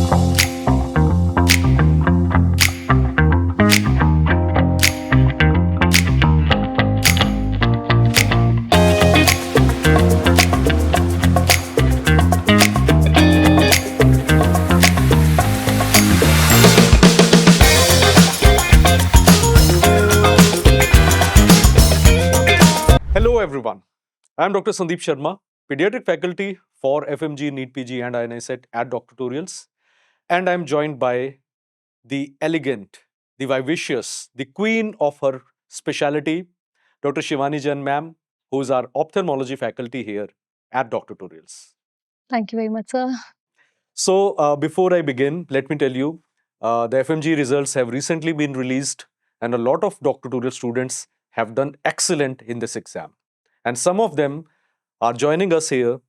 Hello, everyone. I'm Dr. Sandeep Sharma, pediatric faculty for FMG, NEET PG, and INISET at Doctor Tutorials. And I'm joined by the elegant, the vivacious, the queen of her specialty, Dr. Shivani Jan ma'am, who's our ophthalmology faculty here at Doctor Tutorials. Thank you very much, sir. So, before I begin, let me tell you the FMG results have recently been released, and a lot of Doctor Tutorial students have done excellent in this exam. And some of them are joining us here.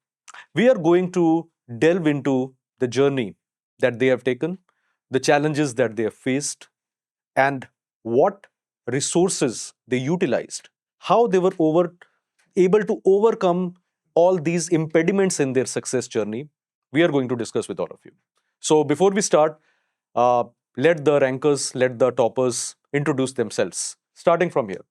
We are going to delve into the journey that they have taken, the challenges that they have faced, and what resources they utilized, how they were able to overcome all these impediments in their success journey. We are going to discuss with all of you. So, before we start, uh, let the rankers, let the toppers introduce themselves, starting from here.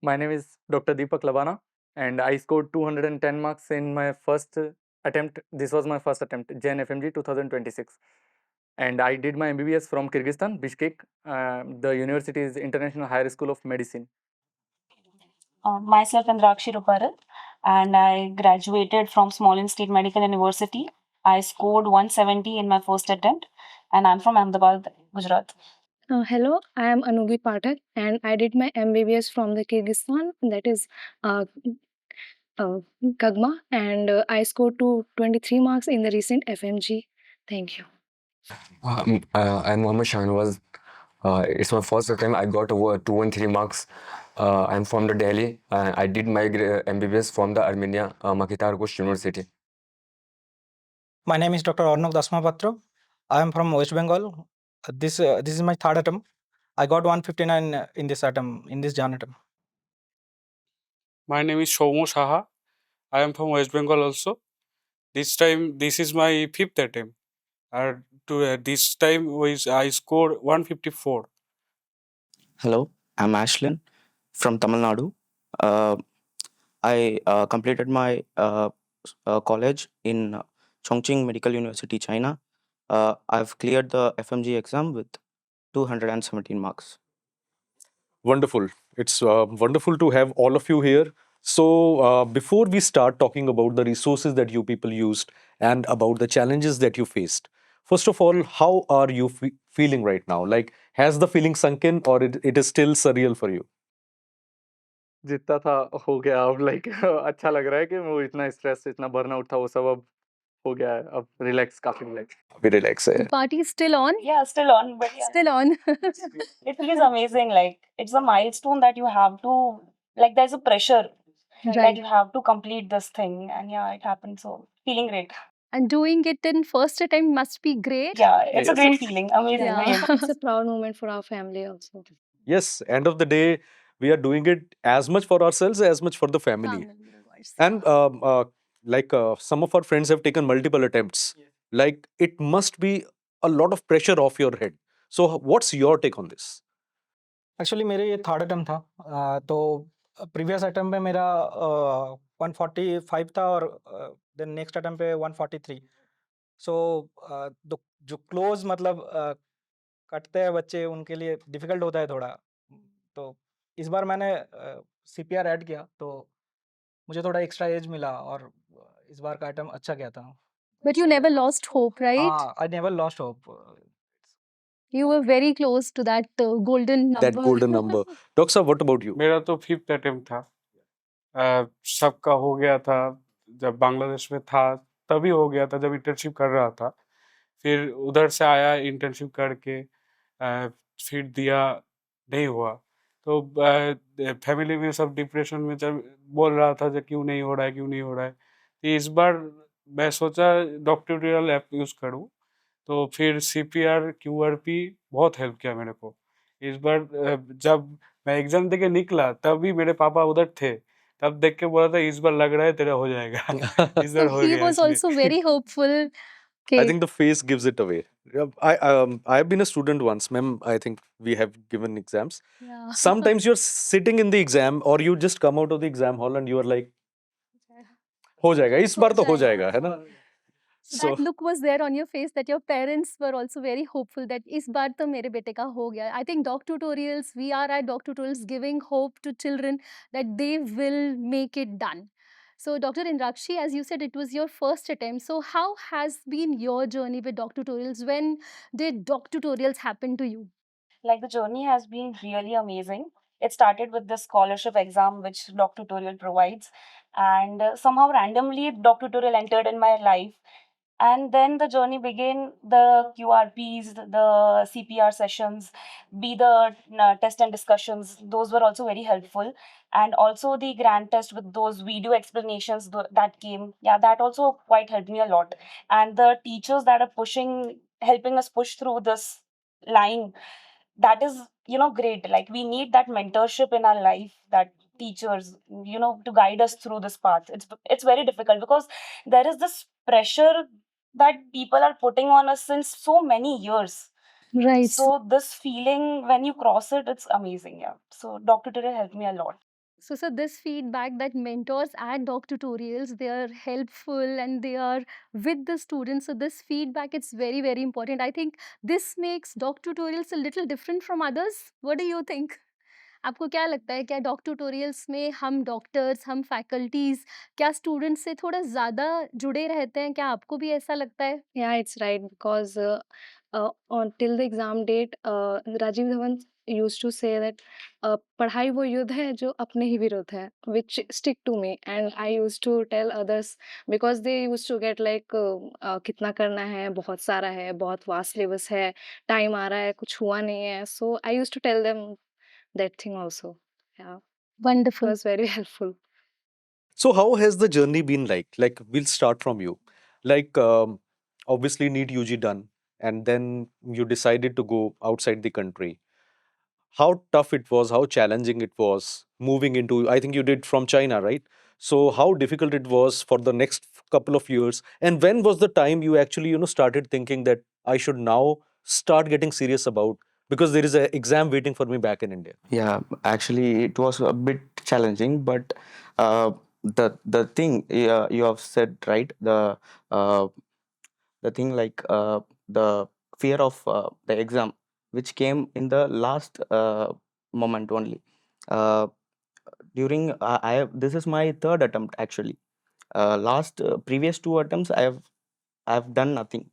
My name is Dr. Deepak Labana, and I scored 210 marks in my first attempt. This was my first attempt, JN FMG 2026. And I did my MBBS from Kyrgyzstan, Bishkek. The university is International Higher School of Medicine. Myself Indrakshi Ruparat, and I graduated from Smolin State Medical University. I scored 170 in my first attempt, and I'm from Ahmedabad, Gujarat. Hello, I am Anugi Pathak and I did my MBBS from the Kyrgyzstan, that is Kagma, and I scored 23 marks in the recent FMG. Thank you. I'm Mohammed Shahnawaz. It's my first attempt. I got over 213 marks. I'm from the Delhi. I did my MBBS from the Armenia Makitar Ghosh University. My name is Dr. Arnav Dasmapatra. I am from West Bengal. This is my third attempt. I got 159 in this attempt, in this JAN attempt. My name is Shaumo Saha. I am from West Bengal also. This time, this is my fifth attempt. This time I scored 154. Hello, I'm Ashlyn from Tamil Nadu. I completed my college in Chongqing Medical University, China. I've cleared the FMG exam with 217 marks. Wonderful. It's wonderful to have all of you here. So, before we start talking about the resources that you people used and about the challenges that you faced, first of all, how are you feeling right now? Like, has the feeling sunk in, or it is still surreal for you? जितना था हो गया अब like अच्छा लग रहा है कि वो इतना स्ट्रेस इतना बर्नआउट था वो सब अब हो गया है अब रिलैक्स काफी relax We relax. The party is still on? Yeah, still on, but yeah, Still on. it is amazing. Like, it's a milestone that you have to, like, there's a pressure that Right. you have to complete this thing, and yeah, it happened. So, feeling great. And doing it in first attempt must be great. Yeah, it's a Yes. great feeling. Amazing. Yeah, amazing. it's a proud moment for our family also. Yes, end of the day, we are doing it as much for ourselves as much for the family. And some of our friends have taken multiple attempts. Like, it must be a lot of pressure off your head. So, what's your take on this? Actually मेरे ये third attempt था, तो previous attempt में मेरा 145 था और then next attempt पे 143. सो जो क्लोज मतलब कटते हैं बच्चे उनके लिए डिफिकल्ट होता है थोड़ा. तो इस बार मैंने CPR ऐड किया तो मुझे थोड़ा एक्स्ट्रा एज मिला और इस बार का अटेम्प्ट अच्छा गया था. But you never lost hope, right? I never lost hope. You were very close to that golden number. That golden number. Dr. Sir, what about you? मेरा तो फिफ्थ अटेम्प्ट था. सबका हो गया था जब बांग्लादेश में था, तभी हो गया था जब इंटर्नशिप कर रहा था. फिर उधर से आया इंटर्नशिप करके, फिर दिया, नहीं हुआ. तो फैमिली में सब डिप्रेशन में जब बोल रहा था जब क्यों नहीं हो रहा है, क्यों नहीं हो रहा है. तो इस बार मैं सोचा डॉक्टोरियल ऐप यूज़ करूँ. तो फिर CPR QRP बहुत हेल्प किया मेरे को. इस बार जब मैं एग्जाम देके निकला तभी मेरे पापा उधर थे, तब देख के बोला था इस बार लग रहा है तेरा हो जाएगा. इस बार हो He गया was इसलिए. also very hopeful I Okay. think the face gives it away. I've been a student once, ma'am. I think we have given exams. Yeah. Sometimes you're sitting in the exam, or you just come out of the exam hall and you are like, हो जाएगा, इस बार तो हो जाएगा, है ना? So That look was there on your face that your parents were also very hopeful that इस बार तो मेरे बेटे का हो गया. I think doc tutorials, we are at doc tutorials giving hope to children that they will make it done. So Dr. Indrakshi, as you said, it was your first attempt. So how has been your journey with doc tutorials? When did doc tutorials happen to you? Like the journey has been really amazing. It started with the scholarship exam which Doc Tutorial provides, and somehow randomly Doc Tutorial entered in my life. And then the journey began. The QRPs, the CPR sessions, be the test and discussions, those were also very helpful. And also the grand test with those video explanations that came. Yeah, that also quite helped me a lot. And the teachers that are helping us push through this line, that is, great. Like, we need that mentorship in our life, that teachers, to guide us through this path. It's very difficult because there is this pressure that people are putting on us since so many years. Right. So this feeling, when you cross it, it's amazing. Yeah, so Dr. Tere helped me a lot. So this feedback that mentors at doc tutorials, they are helpful and they are with the students. So this feedback, it's very, very important. I think this makes doc tutorials a little different from others. What do you think? आपको क्या लगता है क्या dock tutorials में हम doctors, हम faculties क्या students से थोड़ा ज़्यादा जुड़े रहते हैं? क्या आपको भी ऐसा लगता है? Yeah, it's right because on till the exam date, Rajiv Dhawan used to say that पढ़ाई वो युद्ध है जो अपने ही विरुद्ध है, which stick to me, and I used to tell others because they used to get like कितना करना है, बहुत सारा है, बहुत vast syllabus है, time आ रहा है, कुछ हुआ नहीं है, so I used to tell them that thing also. Yeah, it wonderful. was very helpful. So how has the journey been like? Like, we'll start from you. Like, obviously NEET UG done, and then you decided to go outside the country. How tough it was, how challenging it was moving into, I think you did from China, right? So how difficult it was for the next couple of years, and when was the time you actually, started thinking that I should now start getting serious about, because there is an exam waiting for me back in India? Yeah, actually, it was a bit challenging, but the thing you have said, right, uh, the thing like the fear of the exam, which came in the last moment only. Uh, during this is my third attempt actually. Last previous two attempts, I've done nothing.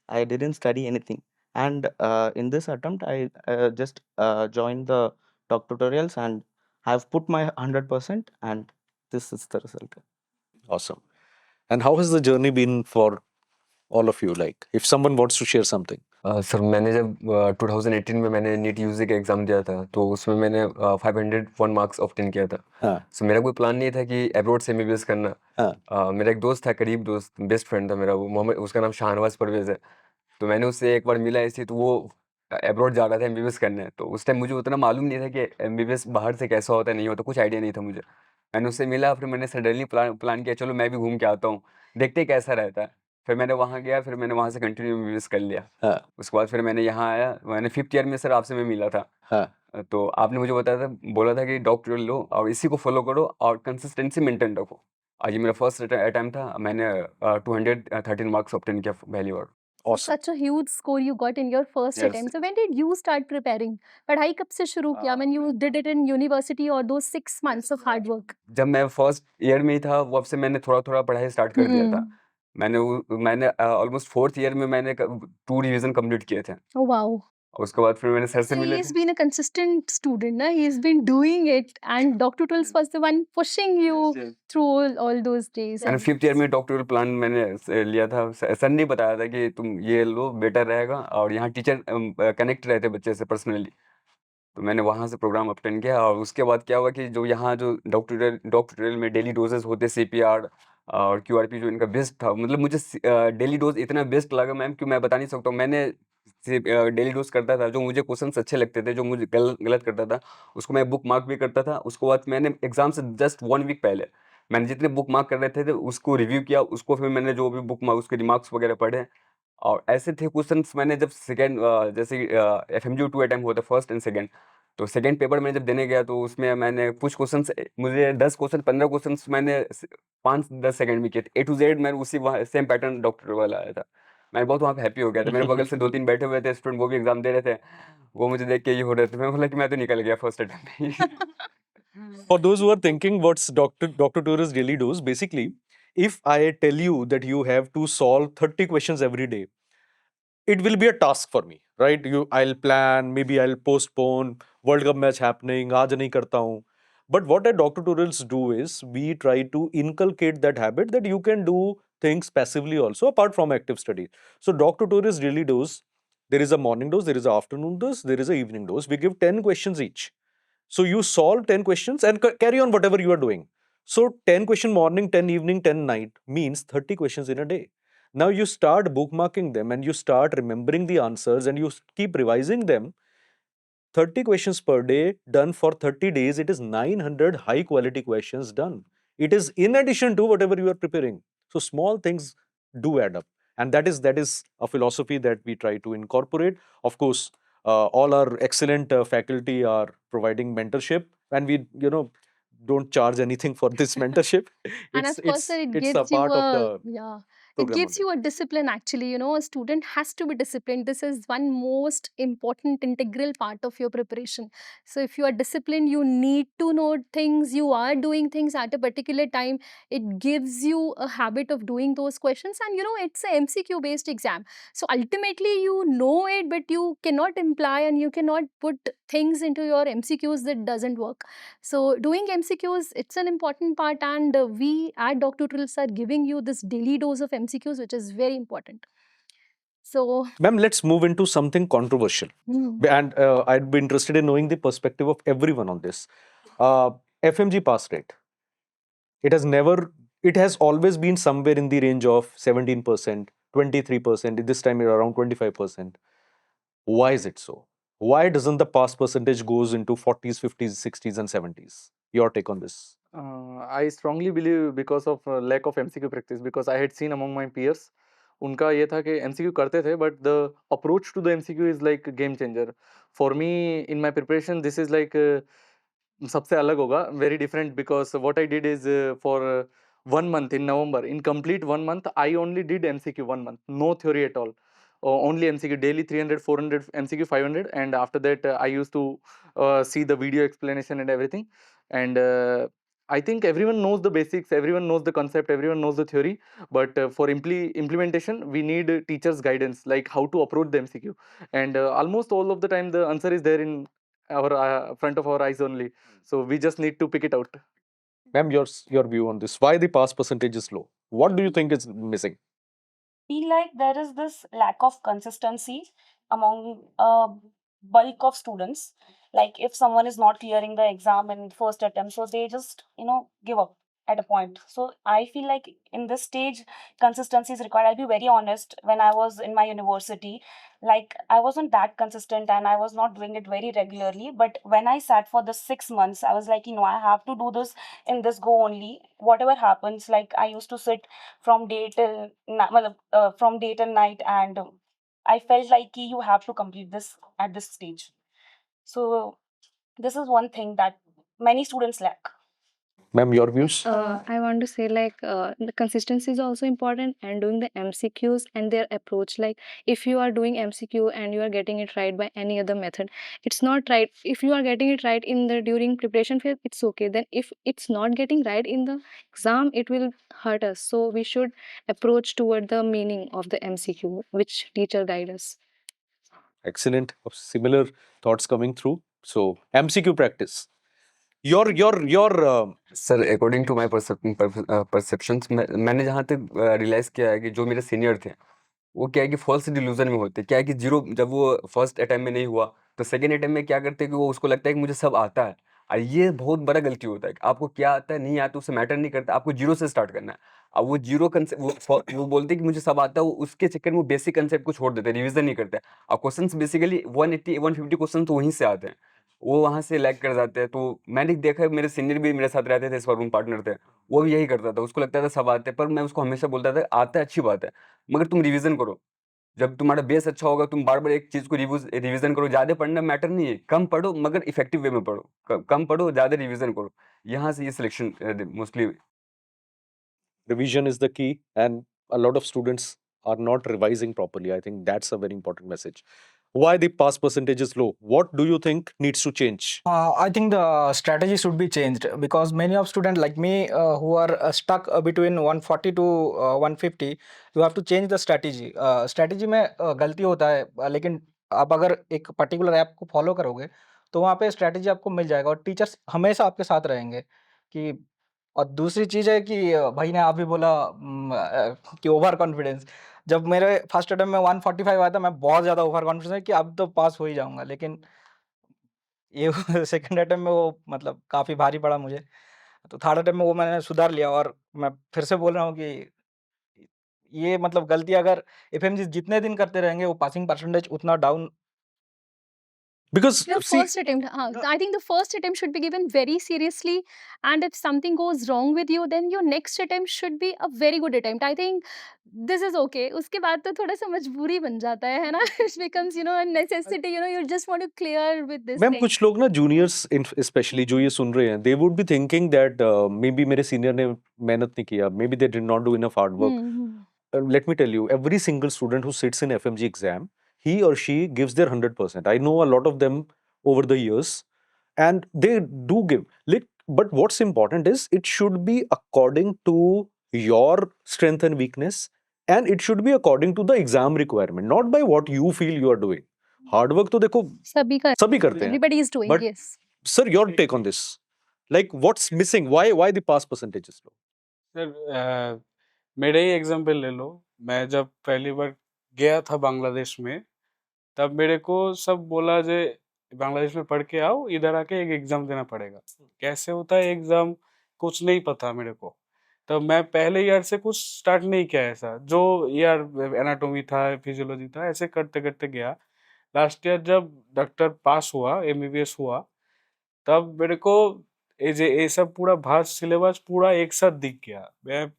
I didn't study anything, and in this attempt, I just joined the doc tutorials, and I've put my 100%, and this is the result. Awesome. And how has the journey been for all of you? Like, if someone wants to share something. Sir मैंने जब 2018 में मैंने NEET UG का exam दिया था तो उसमें मैंने 501 मार्क्स ऑब्टेन किया था. हाँ. सो मेरा कोई प्लान नहीं था कि अब्रॉड से एमबीबीएस करना. हाँ. मेरा एक दोस्त था, करीब दोस्त, बेस्ट फ्रेंड था मेरा, वो मोहम्मद, उसका नाम शाहनवाज परवेज़ है. तो मैंने उससे एक बार मिला ऐसे, तो वो अब्रॉड जा रहा था एमबीबीएस करने. तो उस टाइम मुझे उतना मालूम नहीं था कि एमबीबीएस बाहर से कैसा होता है, नहीं होता, कुछ आइडिया नहीं था मुझे. मैंने उससे मिला, फिर मैंने सडनली प्लान किया, चलो मैं भी घूम के आता हूँ, देखते कैसा रहता है. फिर मैंने वहाँ गया, फिर मैंने वहाँ से कंटिन्यू एमबीबीएस कर लिया. हाँ. उसके बाद फिर मैंने यहाँ आया, मैंने 5th ईयर में सर आपसे मैं मिला था. हाँ. तो आपने मुझे बताया था, बोला था कि डॉक्टर लो और इसी को फॉलो करो और कंसिस्टेंसी मेंटेन रखो. आज ये मेरा फर्स्ट अटेम्प्ट था, मैंने 213 मार्क्स ऑब्टेन किया पहली बार. Awesome. Such a huge score you got in your first Yes. attempt. So when did you start preparing? पढ़ाई कब से शुरू किया? When you did it in university or those 6 months of hard work? जब मैं first year में ही था, वो अब से मैंने थोड़ा-थोड़ा पढ़ाई स्टार्ट कर दिया था. मैंने ऑलमोस्ट 4th ईयर में मैंने 2 रिवीजन कंप्लीट किए थे. Oh wow. उसके बाद फिर मैंने सर से So मिले he's थे. been a consistent student, na? He's been doing it, and doc tutorials was the one pushing you through all those days. मैंने 5th ईयर में डॉक्टोरल प्लान मैंने लिया था. सर ने बताया था कि तुम ये लो, बेटर रहेगा, और यहाँ टीचर कनेक्ट रहते बच्चे से पर्सनली. तो मैंने वहाँ से प्रोग्राम अटेंड किया, और उसके बाद क्या हुआ कि जो यहाँ जो डॉक्टोरल में डेली डोजेस होते, सीपीआर और क्यूआरपी, जो इनका बेस्ट था, मतलब मुझे डेली डोज इतना बेस्ट लगा मैम कि मैं बता नहीं सकता हूँ. मैंने डेली डोज करता था, जो मुझे क्वेश्चंस अच्छे लगते थे, जो मुझे गलत करता था उसको मैं बुक मार्क भी करता था. उसके बाद मैंने एग्जाम से जस्ट 1 वीक पहले मैंने जितने बुक मार्क कर रहे थे उसको रिव्यू किया. उसको फिर मैंने जो भी बुक मार्क उसके रिमार्क्स वगैरह पढ़े, और ऐसे थे क्वेश्चंस मैंने जब सेकंड जैसे FMG 2 अटेम्प्ट हुआ था फर्स्ट एंड सेकंड, तो सेकंड पेपर में जब देने गया तो उसमें मैंने कुछ क्वेश्चंस मुझे 10 क्वेश्चन 15 क्वेश्चंस मैंने 5-10 सेकंड में किए थे, A to Z मैं उसी वहाँ सेम पैटर्न डॉक्टर वाला आया था। मैं बहुत वहाँ पे हैप्पी हो गया था। मेरे बगल से 2-3 बैठे हुए थे स्टूडेंट, वो भी एग्जाम दे रहे थे, वो मुझे देख के ये हो रहे थे, मैं बोला कि मैं तो निकल गया फर्स्ट अटेम्प्ट में ही। For those who are thinking what's Dr. Torres really does, basically, if I tell you that you have to solve 30 questions every day, it will be a task for me, right? I'll plan, maybe I'll postpone, World Cup match happening, aaj nahi karta hu. But what a Dr. Torres do is we try to inculcate that habit that you can do things passively also apart from active study. So Dr. Torres really does. There is a morning dose, there is an afternoon dose, there is an evening dose. We give 10 questions each. So you solve 10 questions and carry on whatever you are doing. So 10 question morning, 10 evening, 10 night means 30 questions in a day. Now you start bookmarking them and you start remembering the answers and you keep revising them. 30 questions per day done for 30 days. It is 900 high quality questions done. It is in addition to whatever you are preparing. So small things do add up. And that is a philosophy that we try to incorporate. Of course, all our excellent faculty are providing mentorship, and we don't charge anything for this mentorship. And It's of course, sir, it's it it's a gives you part of a, the yeah, it program gives only. you a discipline actually. You know, a student has to be disciplined. This is one most important integral part of your preparation. So if you are disciplined, you need to know things, you are doing things at a particular time. It gives you a habit of doing those questions, and you know, it's a MCQ based exam. So ultimately, you know it, but you cannot imply and you cannot put things into your MCQs that doesn't work. So doing MCQs, it's an important part, and we at Dr. Trills are giving you this daily dose of MCQs, which is very important. So, Ma'am, let's move into something controversial. And I'd be interested in knowing the perspective of everyone on this. FMG pass rate. It has always been somewhere in the range of 17%, 23%, this time around 25%. Why is it so? Why doesn't the pass percentage goes into 40s, 50s, 60s and 70s? Your take on this? I strongly believe because of lack of MCQ practice, because I had seen among my peers, उनका ये था कि MCQ करते थे, but the approach to the MCQ is like a game changer. For me, in my preparation, this is like सबसे अलग होगा, very different, because what I did is for 1 month in November, in complete 1 month, I only did MCQ 1 month, no theory at all. Only MCQ daily 300, 400, MCQ 500, and after that I used to see the video explanation and everything. And I think everyone knows the basics, everyone knows the concept, everyone knows the theory, but for implementation, we need teachers' guidance, like how to approach the MCQ. And almost all of the time, the answer is there in our front of our eyes only. So we just need to pick it out. Ma'am, your view on this. Why the pass percentage is low? What do you think is missing? Feel like there is this lack of consistency among a bulk of students. Like if someone is not clearing the exam in first attempt, so they just give up at a point. So I feel like in this stage, consistency is required. I'll be very honest. When I was in my university, like I wasn't that consistent and I was not doing it very regularly. But when I sat for the 6 months, I was like, I have to do this in this go only. Whatever happens, like I used to sit from day till from day till night, and I felt like you have to complete this at this stage. So this is one thing that many students lack. Ma'am, your views? I want to say like the consistency is also important, and doing the MCQs and their approach. Like if you are doing MCQ and you are getting it right by any other method, it's not right. If you are getting it right in the during preparation phase, it's okay. Then if it's not getting right in the exam, it will hurt us. So we should approach toward the meaning of the MCQ, which teacher guide us. Excellent. Similar thoughts coming through. So MCQ practice. Your sir according to my perceptions, मैंने जहाँ तक realise किया है कि जो मेरे senior थे, वो क्या है कि फॉल्स डिल्यूजन में होते हैं। क्या है कि जीरो जब वो फर्स्ट अटेम्प्ट में नहीं हुआ, तो सेकंड अटेम्प्ट में क्या करते हैं कि वो उसको लगता है कि मुझे सब आता है। और ये बहुत बड़ा गलती होता है कि आपको क्या आता है नहीं आता उससे मैटर नहीं करता, आपको जीरो से स्टार्ट करना है। अब वो जीरो कंसेप्ट वो बोलते हैं कि मुझे सब आता है, वो उसके चक्कर में वो बेसिक कंसेप्ट को छोड़ देते हैं, रिविजन नहीं करते। और क्वेश्चन बेसिकली 180-150 क्वेश्चन तो वहीं से आते हैं, वो वहाँ से लैग कर जाते हैं। तो मैंने देखा है, मेरे सीनियर भी मेरे साथ रहते थे, इस बार रूम पार्टनर थे, वो भी यही करता था। उसको लगता था सब आते हैं, पर मैं उसको हमेशा बोलता था आता है अच्छी बात है, मगर तुम रिवीजन करो। जब तुम्हारा बेस अच्छा होगा, तुम बार-बार एक चीज़ को रिवीज़न करो, ज़्यादा पढ़ना मैटर नहीं है, कम पढ़ो मगर इफ़ेक्टिव वे में पढ़ो। कम पढ़ो, ज़्यादा रिवीज़न करो। यहाँ से ये selection mostly Revision is the key, and a lot of students are not revising properly. I think that's a very important message. Why the pass percentage is low? What do you think needs to change? I think the strategy should be changed because many of students like me who are stuck between 140 to 150, you have to change the strategy. Strategy में गलती होता है लेकिन आप अगर एक particular app को follow करोगे तो वहाँ पे स्ट्रैटेजी आपको मिल जाएगा और टीचर्स हमेशा आपके साथ रहेंगे कि और दूसरी चीज़ है कि भाई ने आप भी बोला कि ओवर कॉन्फिडेंस जब मेरे फर्स्ट अटेम्प्ट में 145 आया था मैं बहुत ज़्यादा ओवर कॉन्फिडेंस है कि अब तो पास हो ही जाऊँगा लेकिन ये सेकंड अटेम्प्ट में वो मतलब काफ़ी भारी पड़ा मुझे। तो थर्ड अटेम्प्ट में वो मैंने सुधार लिया और मैं फिर से बोल रहा हूँ कि ये मतलब गलती अगर एफएमजी जितने दिन करते रहेंगे वो पासिंग परसेंटेज उतना down Because The see, first attempt, I think the first attempt should be given very seriously, and if something goes wrong with you, then your next attempt should be a very good attempt. I think this is okay. उसके बाद तो थोड़ा सा मजबूरी बन जाता है ना? It becomes, you know, a necessity. You know, you just want to clear with this ma'am thing. कुछ लोग ना जूनियर्स स्पेशली जो ये सुन रहे हैं, they would be thinking that maybe मेरे सीनियर ने मेहनत नहीं किया, maybe they did not do enough hard work. Let me tell you, every single student who sits in FMG exam, he or she gives their 100%. I know a lot of them over the years, and they do give. But what's important is it should be according to your strength and weakness, and it should be according to the exam requirement, not by what you feel you are doing. Hard work तो देखो सभी का सभी करते हैं, everybody is doing, but yes. sir, your take on this? Like, what's missing? Why the pass percentage is low? Sir मेरा ही example ले लो। मैं जब पहली बार गया था बांग्लादेश में, तब मेरे को सब बोला जे बांग्लादेश में पढ़ के आओ, इधर आके एक एग्जाम देना पड़ेगा। कैसे होता है एग्जाम, कुछ नहीं पता मेरे को। तब मैं पहले ईयर से कुछ स्टार्ट नहीं किया ऐसा, जो ईयर एनाटॉमी था, फिजियोलॉजी था, ऐसे करते करते गया। लास्ट ईयर जब डॉक्टर पास हुआ, एमबीबीएस हुआ, तब मेरे को ये सब पूरा भास्ट सिलेबस पूरा एक साथ दिख गया। मैं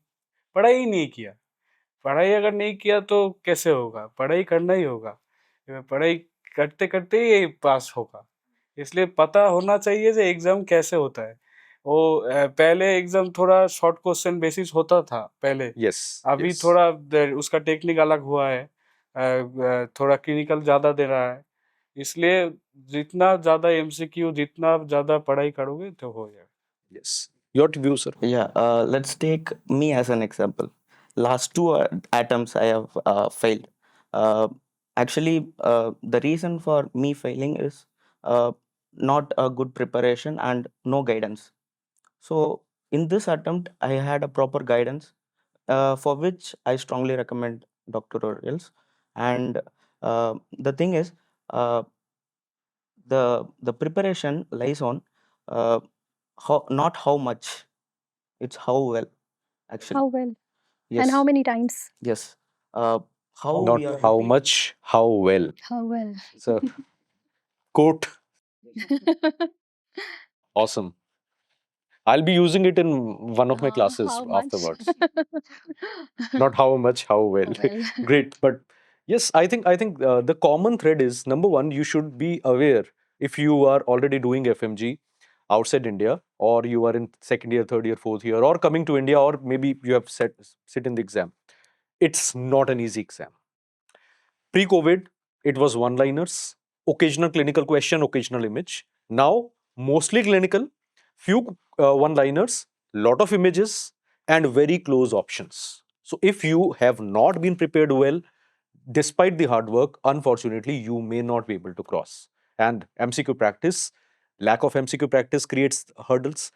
पढ़ाई ही नहीं किया। पढ़ाई अगर नहीं किया तो कैसे होगा? पढ़ाई करना ही होगा। पढ़ाई करते करते ही पास होगा। इसलिए पता होना चाहिए कि एग्जाम कैसे होता है। वो पहले एग्जाम थोड़ा शॉर्ट क्वेश्चन बेसिस होता था पहले। Yes, अभी yes. थोड़ा उसका टेक्निक अलग हुआ है। थोड़ा क्लिनिकल ज़्यादा दे रहा है। इसलिए जितना ज़्यादा एमसीक्यू, जितना ज़्यादा पढ़ाई करोगे तो हो जाएगा। Yes. Your view, sir? Yeah, let's take me as an example. Last two attempts I have failed. Actually, the reason for me failing is not a good preparation and no guidance. So, in this attempt, I had a proper guidance for which I strongly recommend doctorals. And the thing is, uh, the preparation lies on not how much, it's how well actually. How well Yes. and how many times? Yes. How Not we are how repeat- much, how well. How well. So, quote, awesome. I'll be using it in one of my classes How much? afterwards. Not how much, how well. How well. Great, but yes, I think the common thread is number one, you should be aware if you are already doing FMG outside India, or you are in second year, third year, fourth year, or coming to India, or maybe you have sit in the exam. It's not an easy exam. Pre-COVID, it was one-liners, occasional clinical question, occasional image. Now, mostly clinical, few one-liners, lot of images, and very close options. So, if you have not been prepared well, despite the hard work, unfortunately, you may not be able to cross. And MCQ practice, lack of MCQ practice creates hurdles.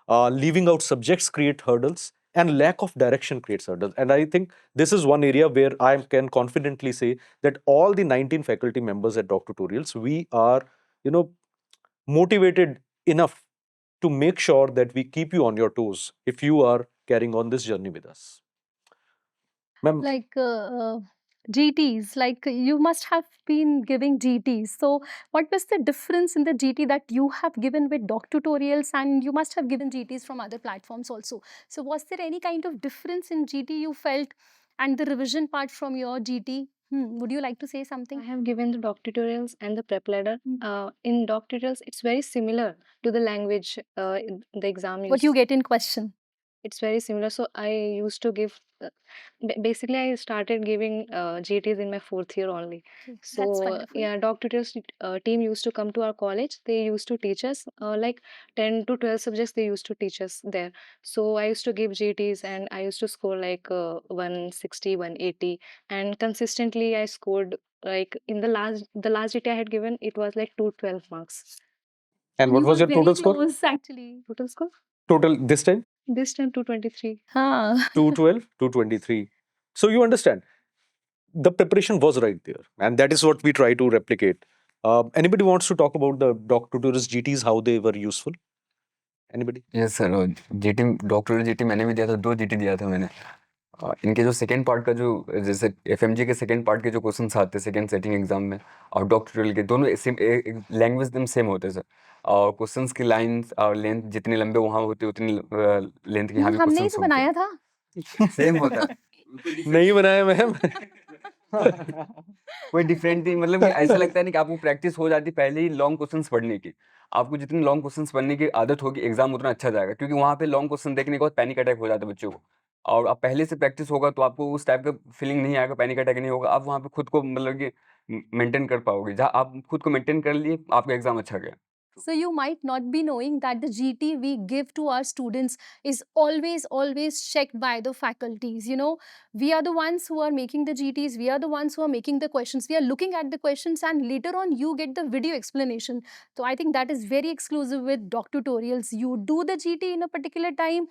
Leaving out subjects create hurdles, and lack of direction creates hurdles. And I think this is one area where I can confidently say that all the 19 faculty members at Doc Tutorials, we are, motivated enough to make sure that we keep you on your toes if you are carrying on this journey with us. Ma'am, Like GTs, like you must have been giving GTs. So, what was the difference in the GT that you have given with Doc Tutorials, and you must have given GTs from other platforms also? So, was there any kind of difference in GT you felt and the revision part from your GT? Would you like to say I something? have given the doc tutorials and the prep ladder. In doc tutorials, it's very similar to the language in the exam What you used. get in question? It's very similar. So I used to give. Basically, I started giving GTs in my 4th year only. Okay, that's So wonderful. yeah, doc tutors team used to come to our college. They used to teach us like 10 to 12 subjects. They used to teach us there. So I used to give GTs and I used to score like 160, 180, and consistently I scored like in the last GT I had given, it was like 212 marks. And what You was were your very total score? close, actually. Total score Total this time? this time 223. Huh. 212, 223. So you understand, the preparation was right there. And that is what we try to replicate. Anybody wants to talk about the doc tutorials GTs, how they were useful? Anybody? Yes sir, GT doctor GT मैंने भी दिया था, 2 GT दिया था मैंने। इनके जो second part का जो जैसे एफएमजी के सेकंड पार्ट के जो क्वेश्चंस आते हैं सेकंड सेटिंग एग्जाम में और डॉक्टोरल के दोनों सेम लैंग्वेज एकदम सेम होते हैं सर। और क्वेश्चंस की लाइंस और लेंथ जितने लंबे वहाँ होते उतनी लेंथ के यहाँ भी हमने ही क्वेश्चंस तो होते बनाया था। हैं, सेम होता है। नहीं बनाया मैम। कोई डिफरेंट नहीं, मतलब कि ऐसा लगता है ना कि आपको प्रैक्टिस हो जाती पहले ही लॉन्ग क्वेश्चंस पढ़ने की। आपको जितनी लॉन्ग क्वेश्चंस पढ़ने की आदत होगी एग्जाम उतना अच्छा जाएगा, क्योंकि वहाँ पे लॉन्ग क्वेश्चन देखने के बाद पैनिक अटैक हो जाता है बच्चों को। और अब पहले से प्रैक्टिस होगा तो आपको उस टाइप का फीलिंग नहीं आएगा, पैनिक अटैक नहीं होगा। आप वहाँ पे खुद को मतलब कि मेंटेन कर पाओगे। जहाँ आप खुद को मेंटेन कर लिए आपका एग्जाम अच्छा गया। So you might not be knowing that the GT we give to our students is always checked by the faculties. You know, we are the ones who are making the GTs, we are the ones who are making the questions, we are looking at the questions, and later on you get the video explanation. So I think that is very exclusive with doc tutorials. You do the GT in a particular time,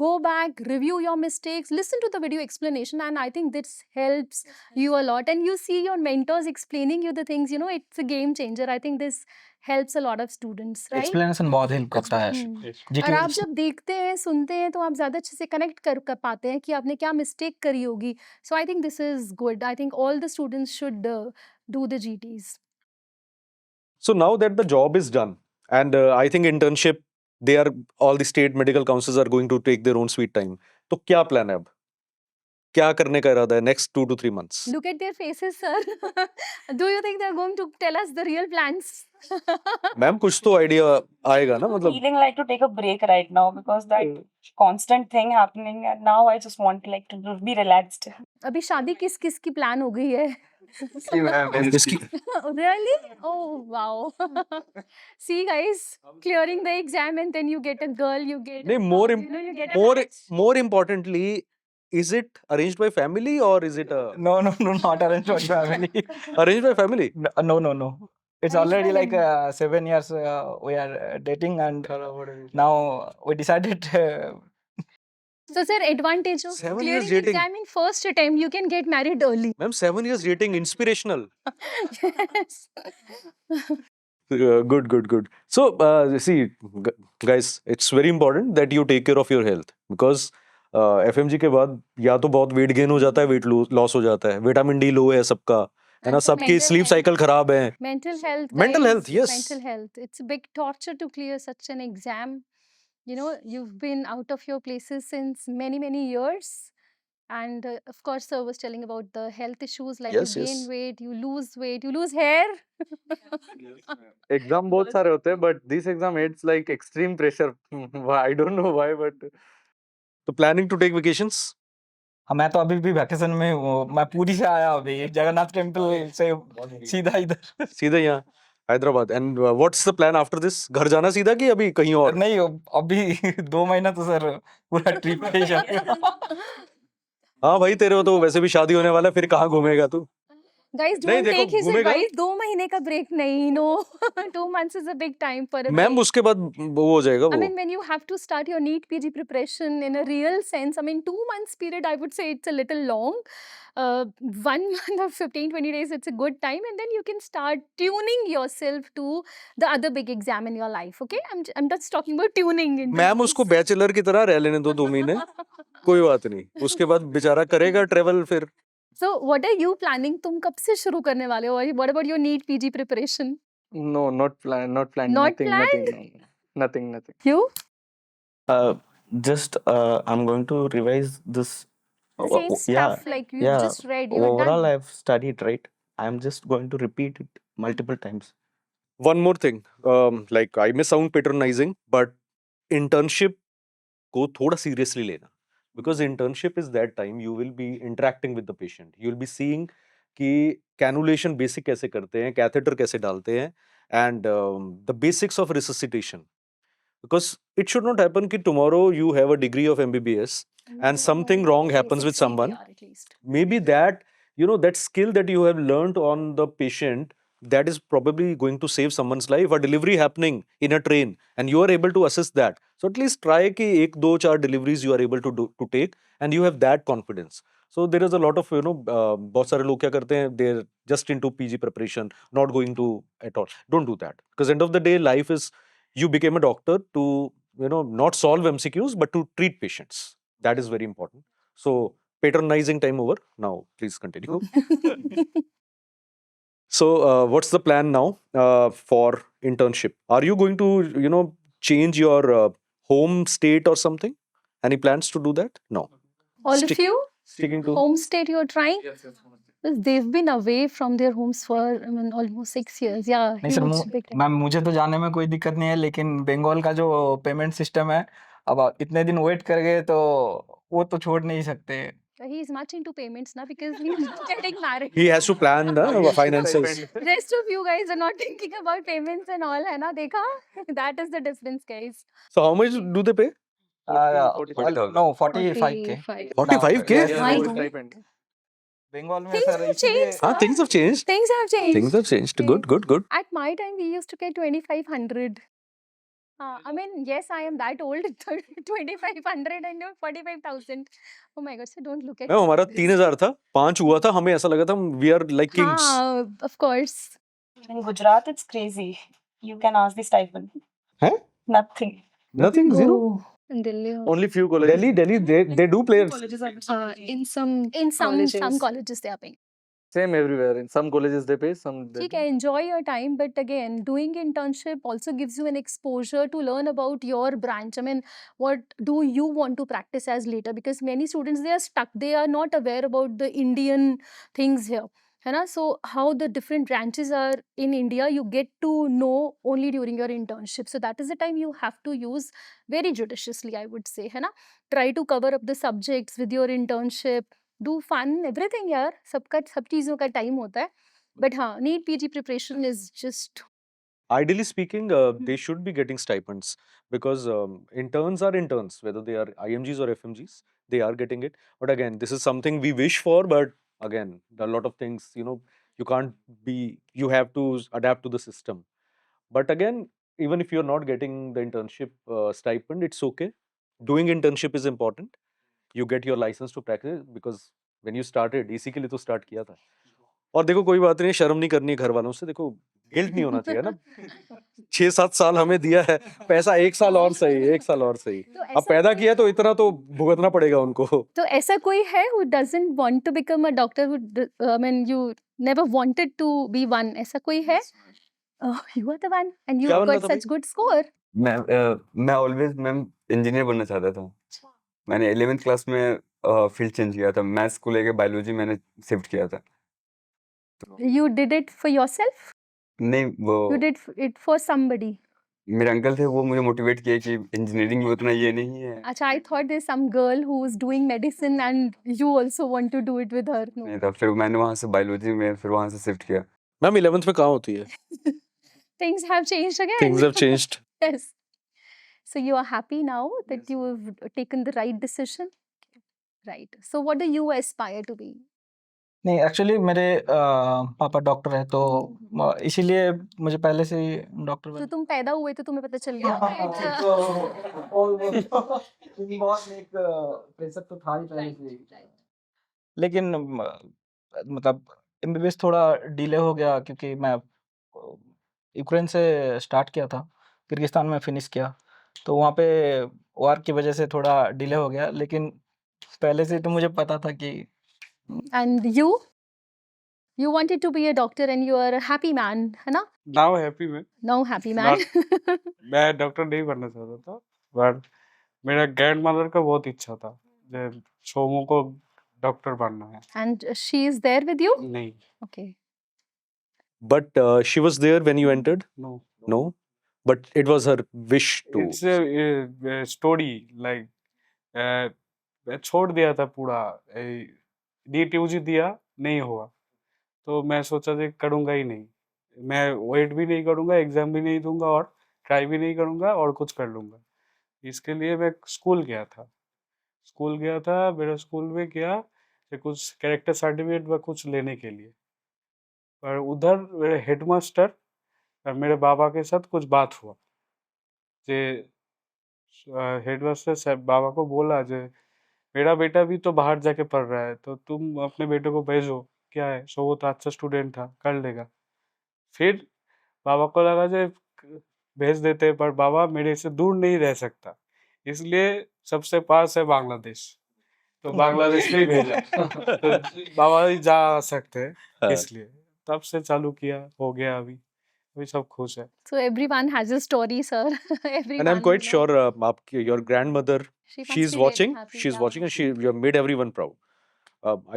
go back, review your mistakes, listen to the video explanation, and I think this helps you a lot. And you see your mentors explaining you the things, you know, it's a game changer. I think this helps a lot of students, right? Explanation बहुत help करता है और आप जब देखते हैं सुनते हैं तो आप ज़्यादा अच्छे से कनेक्ट कर पाते हैं कि आपने क्या मिस्टेक करी होगी. So I think this is good. I think all the students should do the GTs. So now that the job is done, and I think internship, all the state medical councils are going to take their own sweet time. तो क्या plan है अब? क्या करने का इरादा है next 2 to 3 months? Look at their faces, sir. Do you think they're going to tell us the real plans? Ma'am कुछ तो आइडिया आएगा ना, मतलब Feeling like to take a break right now because that constant thing happening, and now I just want like to be relaxed. अभी शादी किस किस की प्लान हो गई है? इसकी Really? Oh wow. See guys, clearing the exam and then you get a girl, you get नहीं, a more dog, you know, you get a more match. more importantly, is it arranged by family or is it No, not arranged by family. arranged by family? No. It's Arranged already by like 7 years we are dating, and now we decided. So sir, advantage of 7 years clearing dating. exam in first attempt, you can get married early. Ma'am, 7 years dating, inspirational. Yes. Good. So, see, guys, it's very important that you take care of your health, because FMG के बाद या तो बहुत weight gain हो जाता है, weight loss हो जाता है, विटामिन डी लो है सबका, है ना, And for सबकी mental स्लीप health. साइकिल खराब है. Mental health. Mental guys, health, yes. Mental health. It's a big torture to clear such an exam. You know, you've been out of your places since many years. And of course, sir was telling about the health issues like Yes, you gain yes. weight, you lose hair. Exam बहुत सारे होते हैं, but this exam it's like extreme pressure. I don't know why, but तो planning to take vacations? मैं तो अभी भी vacation में हूँ। मैं पूरी से आया अभी जगन्नाथ टेम्पल से सीधा इधर। सीधा यहाँ Hyderabad. And what's the plan after this? घर जाना सीधा कि अभी कहीं और? नहीं, अभी 2 महीना तो सर पूरा ट्रिप पे ही जाएगा। हाँ भाई, तेरे को तो वैसे भी शादी होने वाला है, फिर कहाँ घूमेगा तू? Guys, नहीं, don't देखो, take his घूमेगा। advice. 2 महीने का break नहीं, no. 2 months is a big time for a ma'am break. उसके बाद वो हो जाएगा I वो. mean, when you have to start your NEET PG preparation in a real sense, I mean, 2 months period, I would say it's a little long. 1 month or 15-20 days, it's a good time, and then you can start tuning yourself to the other big exam in your life. Okay, I'm just talking about tuning. Ma'am उसको bachelor की तरह रह लेने दो 2 महीने, कोई बात नहीं. उसके बाद बेचारा करेगा ट्रेवल फिर. So, what are you planning? तुम कब से शुरू करने वाले हो? What about your NEET PG preparation? No, not plan, Not nothing. You? Just I'm going to revise this Same Yeah, stuff like you've yeah. just read, you're Overall, done. I've studied, right? I'm just going to repeat it multiple times. One more thing, like I may sound patronizing, but internship को थोड़ा seriously लेना, because internship is that time you will be interacting with the patient, you will be seeing कि cannulation basic कैसे करते हैं, catheter कैसे डालते हैं, and the basics of resuscitation. Because it should not happen कि tomorrow you have a degree of MBBS and something wrong happens with someone. at least. Maybe that, that skill that you have learned on the patient, that is probably going to save someone's life. A delivery happening in a train and you are able to assess that, so at least try कि एक दो चार deliveries you are able to take, and you have that confidence. So there is a lot of, बहुत सारे लोग क्या करते हैं, they're just into PG preparation, not going to at all. Don't do that, because end of the day life is, you became a doctor to, not solve MCQs but to treat patients. That is very important. So patronizing time over. Now, please continue. So, what's the plan now for internship? Are you going to, change your home state or something? Any plans to do that? No. All Stick- of you? Sticking to. Home state you're trying? Yes, yes. Well, they've been away from their homes for almost 6 years. Yeah, नहीं sir, huge, big time. Ma'am मुझे तो जाने में कोई दिक्कत नहीं है, लेकिन बंगाल का जो पेमेंट सिस्टम है, अब आप इतने दिन वेट कर गए तो वो तो छोड़ नहीं सकते. He's much into payments now because he's getting married. He has to plan the finances. Rest of you guys are not thinking about payments and all, है ना? देखा? That is the difference, guys. So, how much do they pay? 40,000. No, 45K. 45. 45K? Yes, Yes, My full God. stipend. Bengal में Things sir have इसलिए changed. Ah, things have changed. Things have changed. Things have changed. Good, good, good. At my time, we used to get 2,500. I mean, yes, I am that old. 2,500 and 45,000. Oh my God! So don't look at ma'am me हमारा like this. 3,000 था, 5 हुआ था, हमें ऐसा लगा था we are like kings. हाँ, of course. In Gujarat, it's crazy. You can ask the stipend. Huh? Nothing. Nothing, zero. Oh. In Delhi also. Only few colleges. Delhi, they do play. In some Some colleges. colleges they are paying. Same everywhere. In some colleges they pay, some they ठीक है, enjoy your time, but again, doing internship also gives you an exposure to learn about your branch. I mean, what do you want to practice as later? Because many students, they are stuck. They are not aware about the Indian things here. है ना? So how the different branches are in India, you get to know only during your internship. So that is the time you have to use very judiciously, I would say. है ना? Try to cover up the subjects with your internship. Do fun, everything यार, सबका सब चीज़ों का time होता है. But हाँ, NEET PG preparation is just Ideally speaking, they should be getting stipends, because interns are interns, whether they are IMGs or FMGs, they are getting it. But again, this is something we wish for, but again, a lot of things, you can't be, you have to adapt to the system. But again, even if you're not getting the internship stipend, it's okay. Doing internship is important. You get your license to practice, because when you started, इसी के लिए तो start किया था. और देखो कोई बात नहीं, शर्म नहीं करनी है घर वालों से, देखो गिल्ट नहीं होना चाहिए ना. 6-7 साल हमें दिया है, पैसा 1 साल और सही, 1 साल और सही. तो अब ऐसा पैदा किया तो इतना तो भुगतना पड़ेगा उनको. तो ऐसा कोई है who doesn't want to become a doctor, I mean you never wanted to be one, ऐसा कोई है? Oh, you are the one and you क्या got बनना था such good score. मैं ऑलवेज मैम इंजीनियर बनना चाहता था. मैंने 11th क्लास में फील्ड चेंज किया था. मैथ्स को लेके बायोलॉजी मैंने शिफ्ट किया था. You did it for yourself? नहीं, वो You did it for somebody? मेरे अंकल थे, वो मुझे मोटिवेट किए कि इंजीनियरिंग में उतना ये नहीं है. अच्छा, I thought there's some girl who's doing medicine and you also want to do it with her. No. नहीं था. फिर मैंने वहाँ से बायोलॉजी में फिर वहाँ से शिफ्ट किया. मैम 11th में कहाँ होती है? Things have changed again. Things have changed. Yes. So you are happy now that you have taken the right decision? Right. So what do you aspire to be? नहीं, actually मेरे पापा doctor है, तो इसीलिए मुझे पहले से ही डॉक्टर तो बन तुम पैदा हुए तो तुम्हें पता चल गया? प्रेशर तो था ही पहले से. लेकिन मतलब एमबीबीएस थोड़ा डिले हो गया, क्योंकि मैं यूक्रेन से स्टार्ट किया था, किर्गिस्तान में फिनिश किया, तो वहाँ पे वार की वजह से थोड़ा डिले हो गया. लेकिन पहले से तो मुझे पता था कि And you wanted to be a doctor and you are a happy man, है ना? Now happy में Now happy man. मैं डॉक्टर नहीं बनना चाहता था, बट मेरा ग्रैंड मदर का बहुत इच्छा था. सोमो को डॉक्टर बनना है। And she is there with you? नहीं, Okay. But she was there when you entered? No, No? But it was her wish to. It's a story like मैं छोड़ दिया था पूरा, नीट यूजी दिया, नहीं हुआ, तो मैं सोचा कि करूँगा ही नहीं, मैं वेट भी नहीं करूँगा, एग्जाम भी नहीं दूंगा और ट्राई भी नहीं करूँगा और कुछ कर लूँगा। इसके लिए मैं स्कूल गया था, मेरे स्कूल में गया कि कुछ कैरेक्टर सर्टिफिकेट व कुछ लेने के लिए, पर उधर मेरे हेडमास्टर और मेरे बाबा के साथ कुछ बात हुआ जे हेडमास्टर साहब बाबा को बोला जे मेरा बेटा भी तो बाहर जाके पढ़ रहा है, तो तुम अपने बेटे को भेजो, क्या है, सो वो तो अच्छा स्टूडेंट था, कर लेगा। फिर बाबा को लगा जे भेज देते, पर बाबा मेरे से दूर नहीं रह सकता, इसलिए सबसे पास है बांग्लादेश, तो बांग्लादेश में भेजा। तो बाबा ही जा सकते हैं, हाँ। इसलिए तब से चालू किया, हो गया, अभी सब खुश है। So everyone has a story, sir. And Everyone, I'm quite you know, sure your grandmother, she must she's be very watching, happy. she's Yeah. watching, and you have made everyone proud.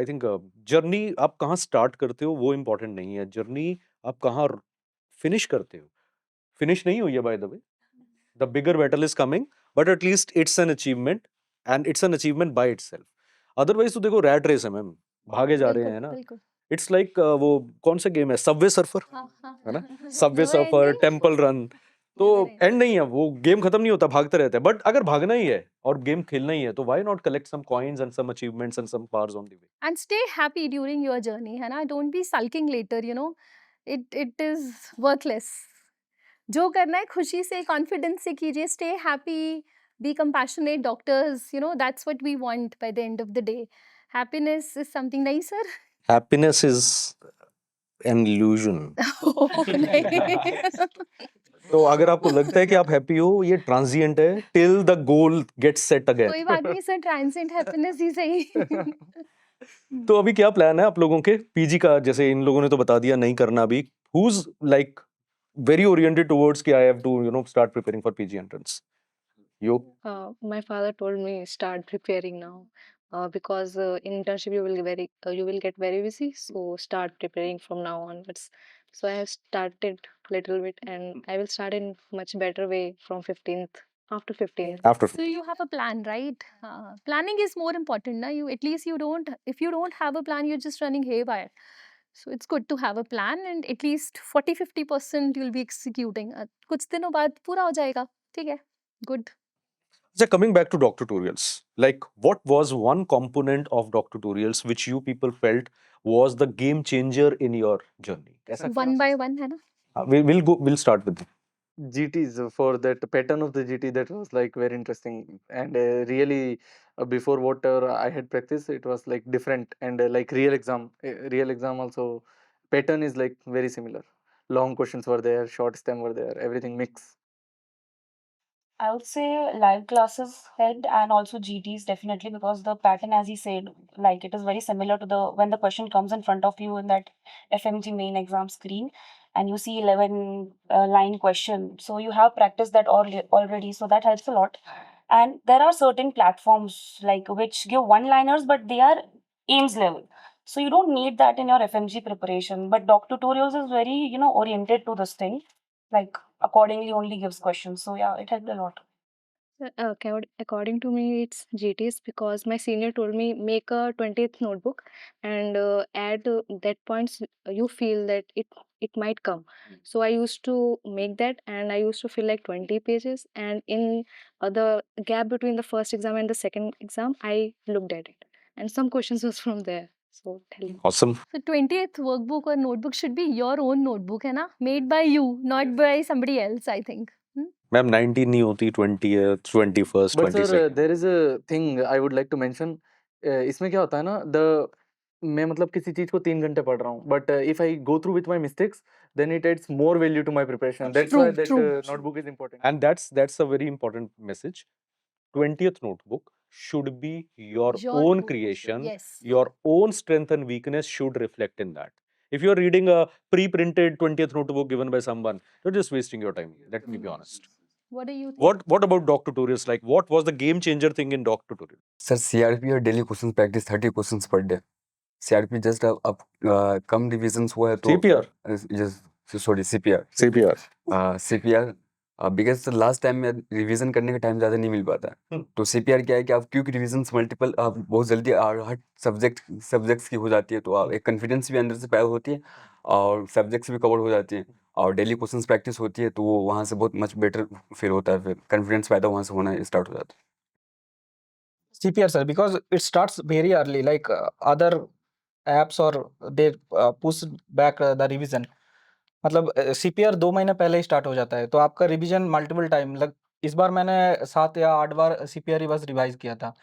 I think journey आप कहाँ start करते हो वो important नहीं है, journey आप कहाँ finish करते हो। फिनिश नहीं हुई है by the way, the bigger battle is coming, but at least it's an achievement and it's an achievement by itself. Otherwise तो देखो रैट रेस है मैम, भागे जा रहे बिल्कुल, हैं ना। बिल्कुल। इट्स लाइक वो कौन सा गेम है, सबवे सर्फर, हाँ, हाँ। है ना, Subway Never surfer, ending. Temple run, तो Never ending. एंड नहीं है, वो गेम खत्म नहीं होता, भागते रहते हैं। बट अगर भागना ही है और गेम खेलना ही है तो why not collect some coins and some achievements and some powers on the way. And stay happy during your journey, है ना? Don't be sulking later, you know. It is worthless. जो करना है खुशी से, कॉन्फिडेंस से कीजिए, stay happy, be compassionate, doctors, you know, that's what we want by the end of the day. Happiness is something, नहीं sir? Happiness is an illusion. नहीं। तो अगर आपको लगता है कि आप हैप्पी हो, ये ट्रांजिएंट है, till the goal gets set कोई अगेन। बात नहीं सर, ट्रांजिएंट हैप्पीनेस ही सही। तो अभी क्या प्लान है आप लोगों के पीजी का? जैसे इन लोगों ने तो बता दिया नहीं करना अभी, who's like very oriented towards कि I have to, you know, start preparing for PG entrance? You? My father told me start preparing now, because in internship you will get very busy. So start preparing from now onwards. So I have started little bit, and I will start in much better way from 15th, after 15th. After So you have a plan, right? Planning is more important, na? You at least you don't. If you don't have a plan, you're just running haywire. So it's good to have a plan, and at least 40-50% you'll be executing. कुछ दिनों बाद पूरा हो जाएगा, ठीक है? Good. So coming back to doc tutorials, like what was one component of doc tutorials which you people felt was the game changer in your journey? ऐसा One by one, है ना? we'll start with you. GTs for that pattern of the GT, that was like very interesting, and really before whatever I had practiced, it was like different, and like real exam also pattern is like very similar. Long questions were there, short stem were there, everything mix. I would say live classes helped, and also GTs definitely, because the pattern, as he said, like it is very similar to the when the question comes in front of you in that FMG main exam screen, and you see 11 line question. So you have practiced that already, so that helps a lot. And there are certain platforms like which give one-liners, but they are AIMS level. So you don't need that in your FMG preparation. But doc tutorials is very, oriented to this thing, like accordingly only gives questions. So yeah, it helped a lot. According to me, it's GTs, because my senior told me make a 20th notebook and add that points you feel that it might come. So I used to make that, and I used to fill like 20 pages, and in the gap between the first exam and the second exam, I looked at it, and some questions was from there. So tell me. Awesome. So 20th workbook or notebook should be your own notebook, है ना? Made by you, not by somebody else, I think. Ma'am 19 नहीं होती, 20th, 21st, But sir, 22nd. there is a thing I would like to mention. इसमें क्या होता है ना, मैं मतलब किसी चीज को 3 घंटे पढ़ रहा हूँ, but if I go through with my mistakes, then it adds more value to my preparation. That's why that notebook is important. And that's a very important message. 20th notebook should be your own creation. Yes. Your own strength and weakness should reflect in that. If you're reading a pre-printed 20th notebook given by someone, you're just wasting your time. Let me be honest. What do you think? What about doc tutorials? Like, what was the game changer thing in doc tutorial? Sir, CRP और daily questions practice 30 questions per day. CRP just अब कम revisions हुआ है तो CPR. just sorry CPR. CPR. CPR because last time में revision करने का time ज़्यादा नहीं मिल पाता है तो CPR क्या है कि आप क्विक रिवीजन्स मल्टीपल आप बहुत जल्दी हर सब्जेक्ट्स की हो जाती है तो आप एक कॉन्फिडेंस भी अंदर से पैदा होती है और सब्जेक्ट्स भी कवर हो जाती है और डेली क्वेश्चंस प्रैक्टिस होती है तो वो वहाँ से बहुत मच बेटर फील होता है फिर कॉन्फिडेंस पैदा वहाँ से होना स्टार्ट हो जाता है CPR, sir, because it starts very early, like other apps or they push back the revision. मतलब CPR 2 महीने पहले ही स्टार्ट हो जाता है तो आपका रिवीजन मल्टीपल टाइम लग इस बार मैंने 7 या 8 बार CPR ही बस रिवाइज किया था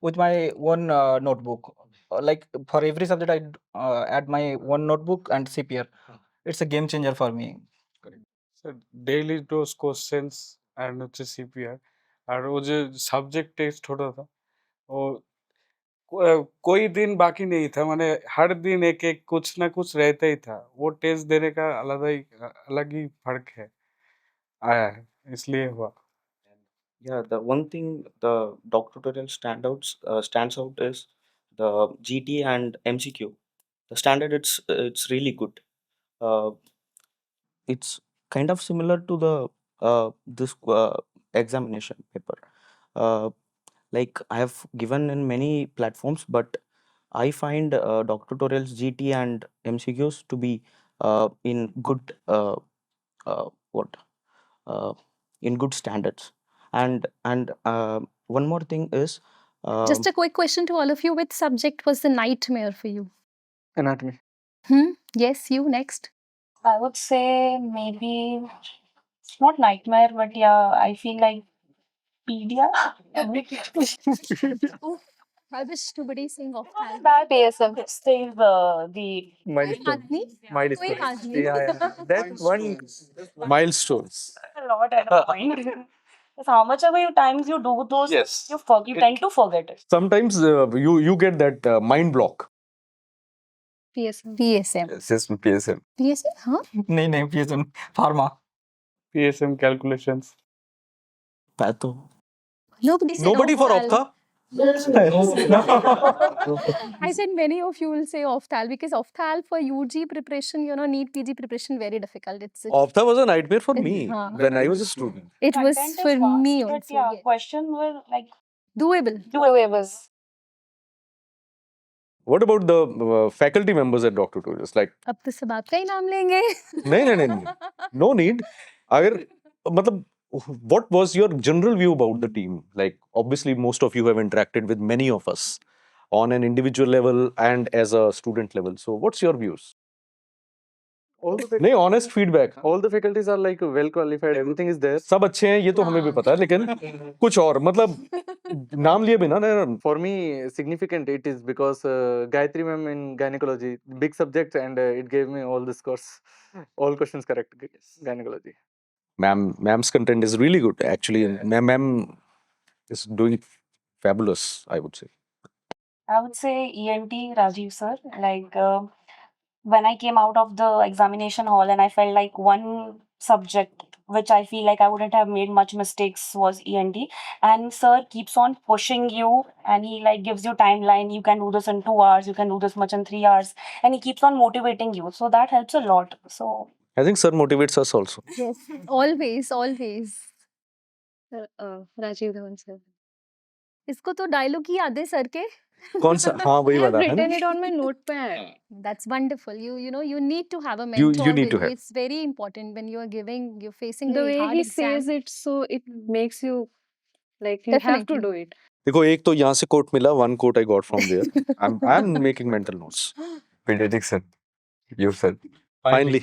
with my one notebook. Like for every subject I add my one notebook and CPR. It's a game changer for me. Sir daily dose questions and হচ্ছে CPR আর ও যে subject test होता था वो कोई दिन बाकी नहीं था माने हर दिन एक एक कुछ ना कुछ रहता ही था वो टेस्ट देने का अलग ही फर्क है आया है इसलिए हुआ Yeah, the one thing the doc tutorial stands out is the GT and MCQ. The standard it's really good. Uh, it's kind of similar to the this examination paper. Like I have given in many platforms, but I find doc tutorials GT and MCQs to be in good what in good standards. And one more thing is Just a quick question to all of you. Which subject was the nightmare for you? Anatomy. Yes, you next. I would say maybe it's not nightmare, but yeah, I feel like pedia. I wish nobody saying off hand. That PSM stays the Admi? Milestone. कोई आदमी? Yeah. That one. Milestones. a lot at a point. Because how much ever times you do those, Yes. you tend to forget it. Sometimes you get that mind block. PSM. PSM. सिर्फ PSM PSM? हाँ? नहीं PSM pharma. PSM calculations patho. Nobody said Nobody for opthal. optha. I said many of you will say opthal because opthal for UG preparation, NEET PG preparation very difficult. Optha was a nightmare for me Haan. when I was a student. It was Content is for vast, me but also. yeah, Yes. question were like Doable. doable. What about the faculty members at doc tutorials? Like, अब तो सब आपका ही नाम लेंगे. नहीं. No need. अगर मतलब what was your general view about the team? Like, obviously, most of you have interacted with many of us on an individual level and as a student level. So, what's your views? नहीं, honest feedback. All the faculties are like well qualified. Everything is there. सब अच्छे हैं ये तो हमें भी पता है लेकिन कुछ और मतलब नाम लिए बिना ना For me, significant it is because Gayatri ma'am in gynecology, big subject, and it gave me all the scores, all questions correct. Gynecology. ma'am's content is really good actually. Ma'am is doing fabulous, I would say. I would say ENT Rajiv sir. Like when I came out of the examination hall and I felt like one subject which I feel like I wouldn't have made much mistakes was ENT. And sir keeps on pushing you and he like gives you timeline. You can do this in 2 hours. You can do this much in 3 hours. And he keeps on motivating you. So that helps a lot. So I think sir motivates us also. Yes. Always, always. Rajiv Dhawan sir. इसको तो dialogue ही याद है sir के. कौन सा हाँ वही I have वाला है ना written it on my notepad. That's wonderful. You need to have a mentor you need with to you. have. It's very important when you're facing The very way hard he exam. says it, so it makes you like you have to Definitely. do it. देखो एक तो यहाँ से coat मिला one quote I got from there. I'm making mental notes. pediatric sir you sir Finally.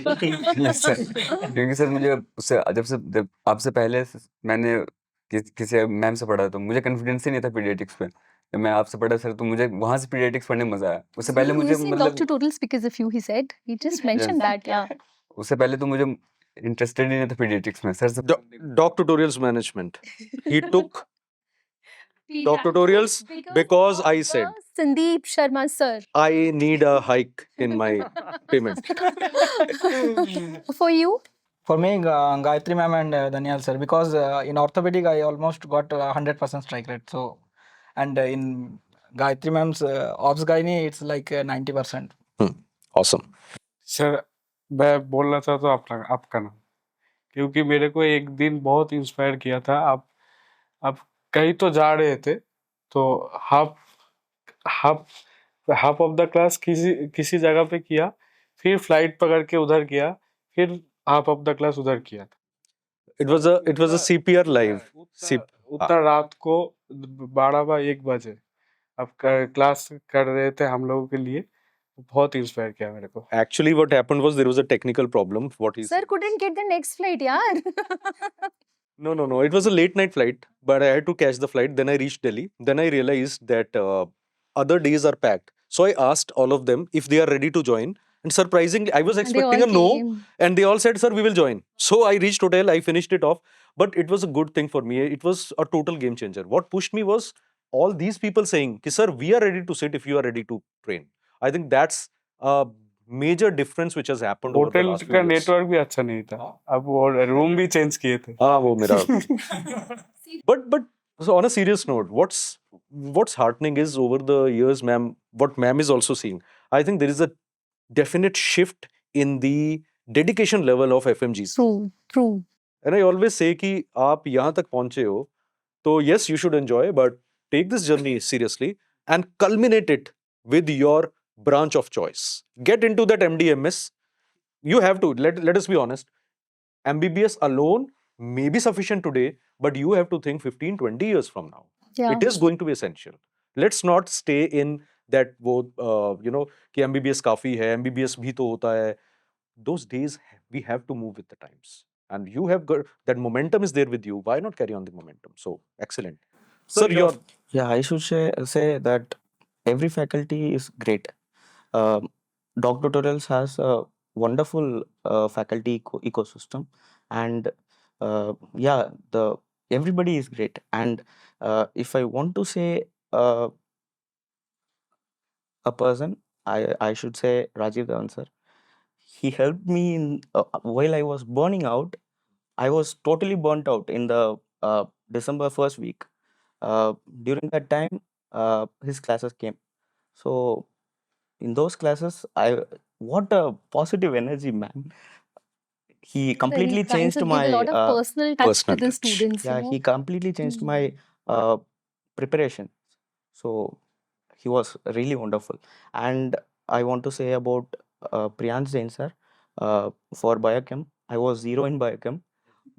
yes sir क्योंकि sir मुझे उससे जब आपसे पहले मैंने किसी मैम से पढ़ा तो मुझे कॉन्फिडेंस ही नहीं था पीडियाट्रिक्स पे जब मैं आपसे पढ़ा सर तो मुझे वहां से पीडियाट्रिक्स पढ़ने में मजा आया उससे पहले मुझे He's saying मतलब doctor tutorials because of you, he said. He just mentioned that, yeah. उससे पहले तो मुझे इंटरेस्टेड ही नहीं था पीडियाट्रिक्स में सर से Doc tutorials management. He took doc tutorials because I said Sandeep Sharma sir. I need a hike in my payment. For you? For me, Gayatri ma'am and Daniel sir, because in orthopedic I almost got 100% strike rate. So, and in Gayatri ma'am's obs gynae, it's like 90%. Awesome. Sir मैं बोलना चाहता हूँ आपका नाम, क्योंकि मेरे को एक दिन बहुत इंस्पायर किया था। आप कहीं तो जा रहे थे, तो half half half of the class किसी जगह पे किया, फिर फ्लाइट पकड़ के उधर किया, फिर हाफ ऑफ द क्लास उधर किया था। It was a CPR live. उतना रात को 12 या 1 बजे आप क्लास कर रहे थे हम लोगों के लिए, बहुत इंस्पायर किया मेरे को। Actually, what happened was there was a technical problem. What he Sir said. couldn't get the next flight, yaar. No. It was a late night flight, but I had to catch the flight. Then I reached Delhi. Then I realized that other days are packed. So I asked all of them if they are ready to join. And surprisingly, I was And they expecting all a no, came. and they all said, "Sir, we will join." So I reached hotel. I finished it off, but it was a good thing for me. It was a total game changer. What pushed me was all these people saying, "Ki, sir, we are ready to sit if you are ready to train." I think that's a major difference which has happened over the hotel last few का years. Network भी अच्छा नहीं था, अब वो room भी change किए थे। हाँ वो मेरा but so on a serious note, what's heartening is over the years, ma'am, what ma'am is also seeing, I think there is a definite shift in the dedication level of FMGs. True. And I always say कि आप यहाँ तक पहुँचे हो, तो yes, you should enjoy, but take this journey seriously and culminate it with your branch of choice. Get into that MD/MS. You have to, let us be honest, MBBS alone may be sufficient today, but you have to think 15-20 years from now. Yeah. It is going to be essential. Let's not stay in that वो कि MBBS काफी है, MBBS भी तो होता है. Those days we have to move with the times, and you have got that momentum is there with you. Why not carry on the momentum? So excellent, sir. Your Yeah, I should say that every faculty is great. Doc Tutorials has a wonderful faculty ecosystem, and yeah, the everybody is great. And if I want to say uh, a person, I should say Rajiv Dhawan sir. He helped me in while I was burning out. I was totally burnt out in the December first week. During that time, his classes came. So in those classes, I what a positive energy, man. He completely He tries changed to give a my lot of personal touch personal to the touch. students, yeah. He completely changed Mm. my preparation. So he was really wonderful. And I want to say about Priyansh Jain sir for biochem. I was zero in biochem,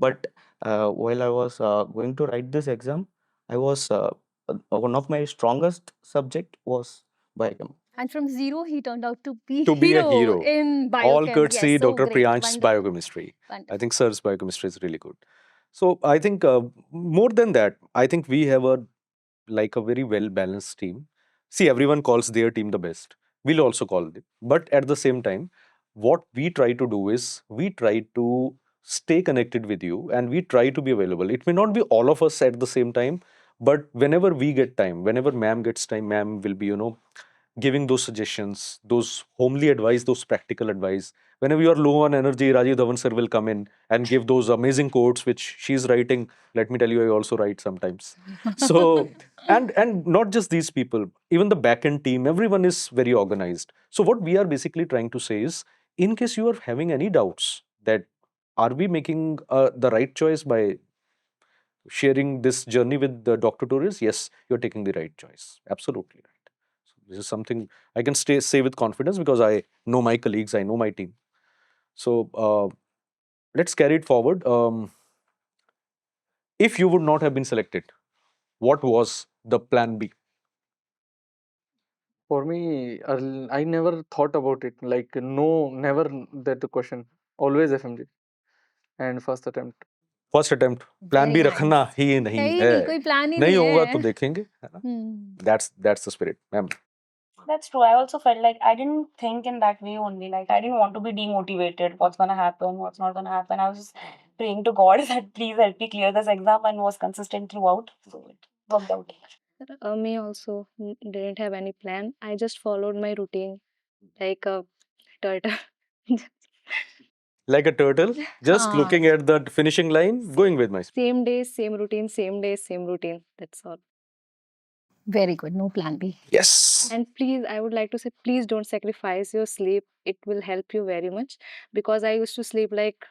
but while I was going to write this exam, I was one of my strongest subject was biochem. And from zero, he turned out to be To be a hero. in All biochem. courtesy Yes, so Dr. great. Priyansh's Wonderful. biochemistry. I Wonderful. think sir's biochemistry is really good. So I think more than that, I think we have a very well balanced team. See, everyone calls their team the best. We'll also call it. But at the same time, what we try to do is we try to stay connected with you and we try to be available. It may not be all of us at the same time, but whenever we get time, whenever ma'am gets time, ma'am will be, giving those suggestions, those homely advice, those practical advice. Whenever you are low on energy, Rajiv Dhawan sir will come in and give those amazing quotes which she's writing. Let me tell you, I also write sometimes. So, and not just these people, even the back-end team, everyone is very organized. So what we are basically trying to say is, in case you are having any doubts that are we making the right choice by sharing this journey with the Doc Tutorials? Yes, you're taking the right choice. Absolutely right. So this is something I can say with confidence because I know my colleagues, I know my team. So let's carry it forward. If you would not have been selected, what was the plan B? For me, I never thought about it. Like, no, never that question. Always FMG and first attempt. First attempt plan B Very रखना nice. ही है नहीं ही है नहीं, कोई plan ही नहीं नहीं होगा है. तो देखेंगे है ना Hmm. that's the spirit ma'am. That's true. I also felt like I didn't think in that way only. Like I didn't want to be demotivated. What's gonna happen? What's not gonna happen? I was just praying to God that please help me clear this exam and was consistent throughout. So it worked out. Me also didn't have any plan. I just followed my routine like a turtle. like a turtle, just हाँ looking at the finishing line, going with my speed. Same day, same routine, same day, same routine. That's all. very good, no plan B. Yes. And please, I would like to say, please don't sacrifice your sleep. It will help you very much because I used to sleep like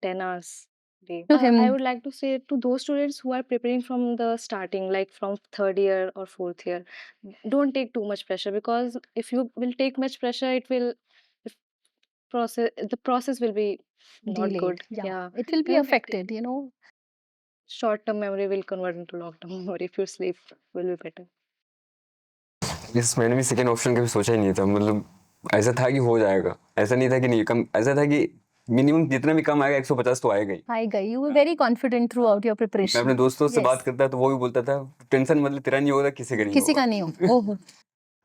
10 hours a day. To I him, would like to say to those students who are preparing from the starting, like from third year or fourth year, don't take too much pressure because if you will take much pressure, it will if the process will be not delayed. good. Yeah, Yeah. it will be And affected, you know. short-term memory will convert into long-term memory if your sleep will be better. इस मैंने भी second option कभी सोचा ही नहीं था, मतलब ऐसा था कि हो जाएगा, ऐसा नहीं था कि नहीं कम, ऐसा था कि मिनिमम जितना भी कम आएगा 150 तो आएगा ही। आएगा, you were very confident throughout your मैं अपने preparation. दोस्तों से बात Yes, करता तो वो भी बोलता था टेंशन मतलब तेरा नहीं होगा किसी का नहीं किसी होगा। का नहीं हो। ओह,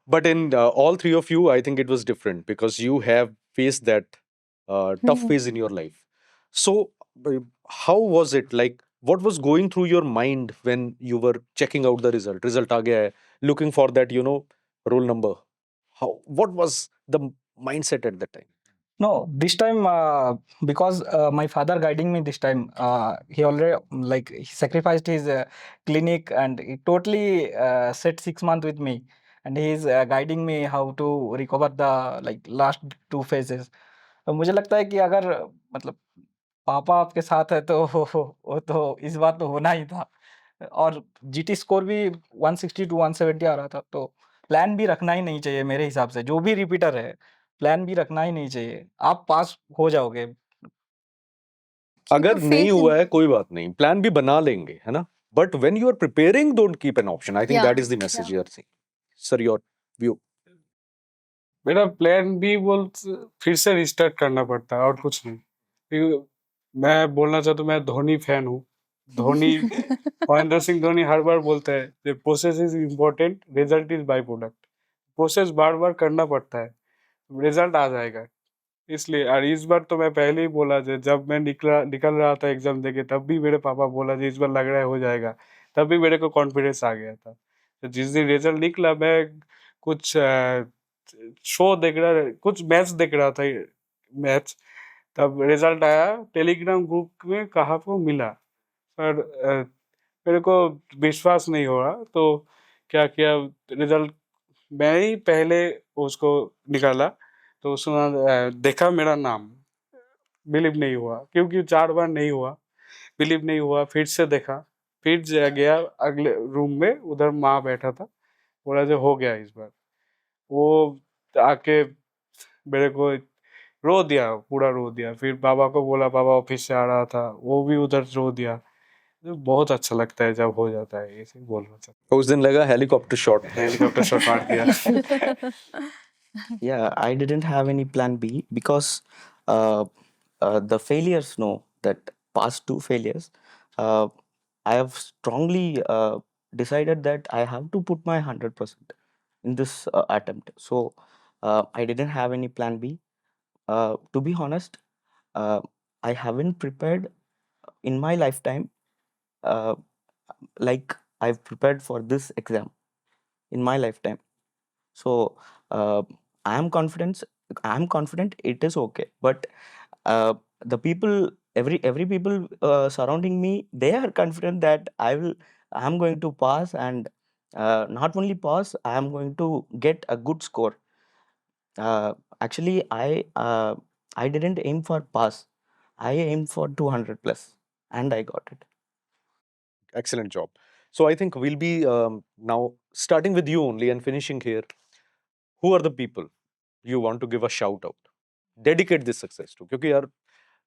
But in all three of you, I think it was different because you have faced that tough Hmm. phase in your life. So, how was it? Like, what was going through your mind when you were checking out the result? Result aa gaya hai, looking for that, roll number. What was the mindset at that time? No, this time because my father guiding me this time, he already like he sacrificed his clinic and he totally set 6 months with me, and he is guiding me how to recover the like last 2 phases. तो मुझे लगता है कि अगर मतलब पापा आपके साथ है तो वो तो इस बार तो होना ही था। और जीटी स्कोर भी 160 टू 170 आ रहा था, तो प्लान भी रखना ही नहीं चाहिए मेरे हिसाब से। जो भी रिपीटर है, प्लान भी रखना ही नहीं चाहिए। आप पास हो जाओगे। keep अगर a नहीं faith in. हुआ है कोई बात नहीं, प्लान भी बना लेंगे, है ना? But when you are preparing, don't keep an option. I think Yeah, that is the message you are saying. Sir, your view. मेरा प्लान बी फिर से रिस्टार्ट करना पड़ता है और कुछ नहीं। क्योंकि मैं बोलना चाहता हूँ, मैं धोनी फैन हूँ। धोनी महेंद्र सिंह धोनी हर बार बोलता है the process is important, result is by product. Process बार बार करना पड़ता है, रिजल्ट आ जाएगा। इसलिए और इस बार तो मैं पहले ही बोला जब मैं निकल रहा था एग्जाम देके, तब भी मेरे पापा बोला इस बार लग रहा है हो जाएगा, तब भी मेरे को कॉन्फिडेंस आ गया था। तो जिस दिन रिजल्ट निकला, मैं कुछ शो देख रहा, कुछ मैच देख रहा था, मैच, तब रिजल्ट आया, टेलीग्राम ग्रुप में कहाँ को मिला, पर मेरे को विश्वास नहीं हो रहा, तो क्या किया, रिजल्ट मैं ही पहले उसको निकाला, तो सुना, देखा मेरा नाम, बिलीव नहीं हुआ, क्योंकि 4 बार नहीं हुआ, बिलीव नहीं हुआ, फिर से देखा, फिर गया अगले रूम में, उधर माँ बैठा था, बोला जो हो गया इस बार। वो आके मेरे को रो दिया, पूरा रो दिया। फिर पापा को बोला, पापा ऑफिस से आ रहा था, वो भी उधर रो दिया। तो बहुत अच्छा लगता है जब हो जाता है, ऐसे ही बोलना चाहता उस दिन लगा हेलीकॉप्टर शॉट। हूँ। हेलीकॉप्टर शॉट मार दिया। Yeah, I didn't have any plan B because the failures know that past 2 failures, uh, I have strongly decided that I have to put my 100% in this attempt. So I didn't have any plan B. To be honest, uh, I haven't prepared in my lifetime uh, like I've prepared for this exam in my lifetime. So I am confident it is okay, but the people, every people surrounding me, they are confident that I am going to pass, and not only pass, I am going to get a good score. Actually, I didn't aim for pass, I aimed for 200 plus, and I got it. Excellent job. So I think we'll be now starting with you only and finishing here. Who are the people you want to give a shout out? Dedicate this success to. क्योंकि यार,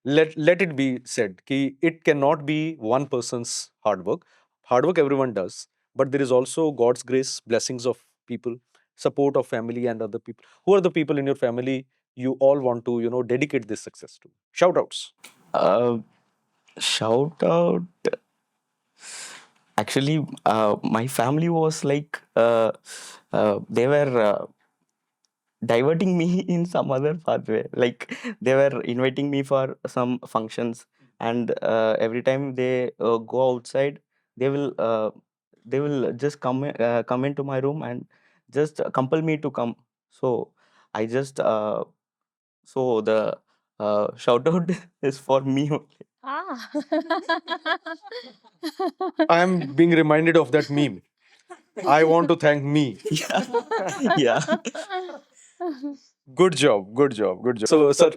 let it be said कि it cannot be one person's hard work. Hard work everyone does, but there is also God's grace, blessings of people, support of family and other people. Who are the people in your family you all want to, dedicate this success to? Shout outs. Uh, Shout out. Actually, my family was like they were diverting me in some other pathway. Like they were inviting me for some functions, and every time they go outside, they will uh, they will just come into my room and just compel me to come. So I just so the shout out is for me only. Ah. I am being reminded of that meme. I want to thank me. Yeah. Good job, good job, good job. So, sir,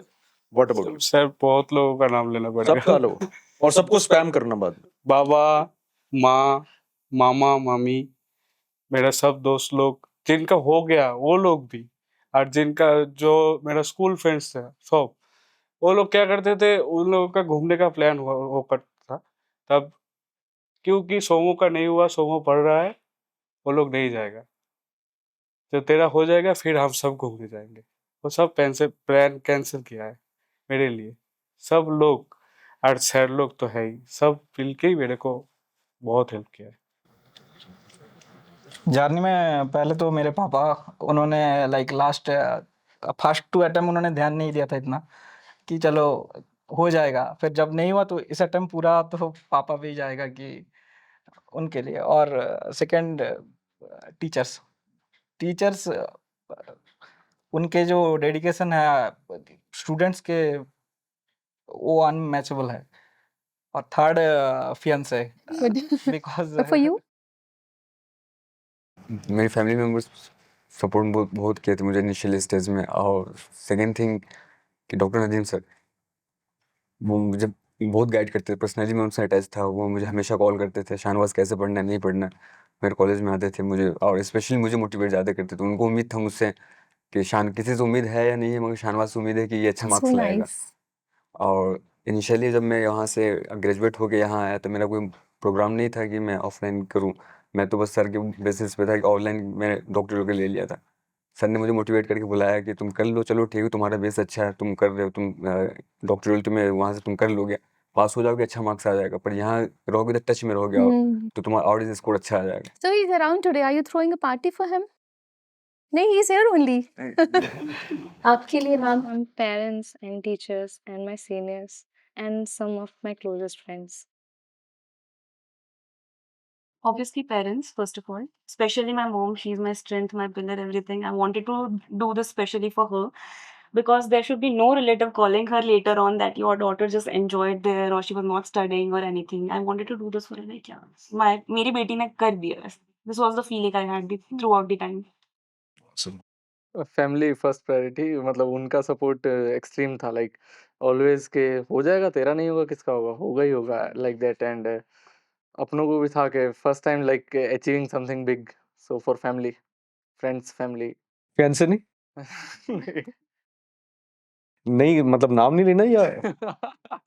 what about you? Sir बहुत लोगों का नाम लेना सबका पड़ेगा लो और सबको spam करना बाद में। बाबा माँ मामा मामी मेरा सब दोस्त लोग जिनका हो गया वो लोग भी और जिनका जो मेरा स्कूल फ्रेंड्स थे सब वो लोग क्या करते थे उन लोगों का घूमने का प्लान हो करता था तब क्योंकि सोमो का नहीं हुआ सोमो पढ़ रहा है वो लोग नहीं जाएगा जब तेरा हो जाएगा फिर हम सब घूमने जाएंगे वो सब प्लान कैंसिल किया है मेरे लिए सब लोग और सर लोग तो है ही सब मिलके ही मेरे को बहुत हेल्प किया है जर्नी में पहले तो मेरे पापा उन्होंने लाइक लास्ट फर्स्ट 2 अटेम्प्ट उन्होंने ध्यान नहीं दिया था इतना कि चलो हो जाएगा। फिर जब नहीं हुआ तो इस अटेम्प्ट पूरा तो पापा पे ही जाएगा कि उनके लिए। और सेकंड टीचर्स टीचर्स उनके जो डेडिकेशन है स्टूडेंट्स के वो अनमैचेबल है। और third fiance because For you? मेरी फैमिली मेम्बर्स सपोर्ट बहुत किए थे मुझे इनिशियल स्टेज में। और सेकेंड थिंग कि डॉक्टर नदीम सर वो मुझे बहुत गाइड करते थे। पर्सनली मैं उनसे अटैच था। वो मुझे हमेशा कॉल करते थे शाहनवाज कैसे पढ़ना है नहीं पढ़ना है। मेरे कॉलेज में आते थे मुझे और स्पेशली मुझे मोटिवेट ज़्यादा करते थे। उनको उम्मीद था मुझसे कि किसी से उम्मीद है या नहीं है मगर शाहनवाज से उम्मीद है कि ये अच्छा So मार्क्स लाएगा। nice. और इनिशियली जब मैं यहाँ से ग्रेजुएट होके यहाँ आया तो मेरा कोई प्रोग्राम नहीं था कि मैं ऑफलाइन करूँ। मैं तो बस सर के बेसिस पे था कि ऑनलाइन मैंने डॉक्टर के ले लिया था। सर ने मुझे मोटिवेट करके बुलाया कि तुम कर लो चलो ठीक है तुम्हारा बेस अच्छा है तुम कर रहे हो तुम डॉक्टोरल तुम्हें वहाँ से तुम कर लोगे पास हो जाओगे अच्छा मार्क्स आ जाएगा पर यहाँ रहोगे तो टच में रहोगे और तो तुम्हारा और स्कोर अच्छा आ जाएगा। So he's around today. Are you throwing a party for him? No, he's here only. आपके लिए ma'am My parents and teachers and my seniors and some of my closest friends. Obviously, parents, first of all, especially my mom, she's my strength, my pillar, everything. I wanted to do this specially for her because there should be no relative calling her later on that your daughter just enjoyed there or she was not studying or anything. I wanted to do this for her. Like, yeah, मेरी बेटी ने कर दिया ऐसे. This was the feeling I had throughout the time. Awesome. Family first priority मतलब उनका support extreme था like always के हो जाएगा तेरा नहीं होगा किसका होगा ही होगा लाइक दैट। एंड अपनों को भी था कि first time like achieving something big so for family friends family फैंसे नहीं मतलब नाम नहीं लेना या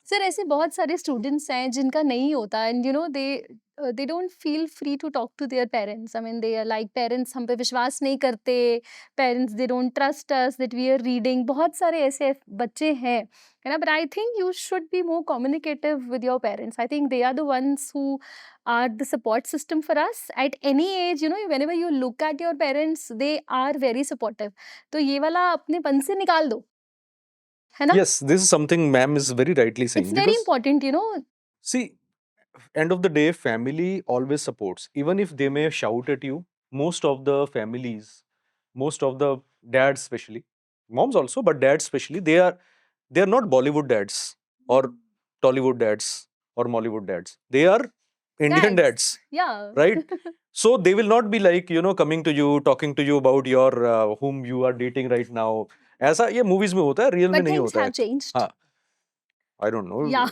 सर ऐसे बहुत सारे स्टूडेंट्स हैं जिनका नहीं होता and you know they don't feel free to talk to their parents. I mean they are like parents हम पे विश्वास नहीं करते, parents they don't trust us that we are reading. बहुत सारे ऐसे बच्चे हैं है ना। But I think you should be more communicative with your parents. I think they are the ones who are the support system for us at any age, you know, whenever you look at your parents they are very supportive। तो ये वाला अपने पन से निकाल दो है ना। yes, this is something ma'am is very rightly saying It's very because important, you know। see, end of the day, family always supports. Even if they may shout at you, most of the families, most of the dads especially, moms also, but dads especially, they are not Bollywood dads or Tollywood dads or Mollywood dads. They are Indian dads, Yeah. right? So they will not be like, you know, coming to you, talking to you about your whom you are dating right now. ऐसा ये movies में होता है, real में But नहीं things होता है. have changed। हाँ, I don't know. Yeah।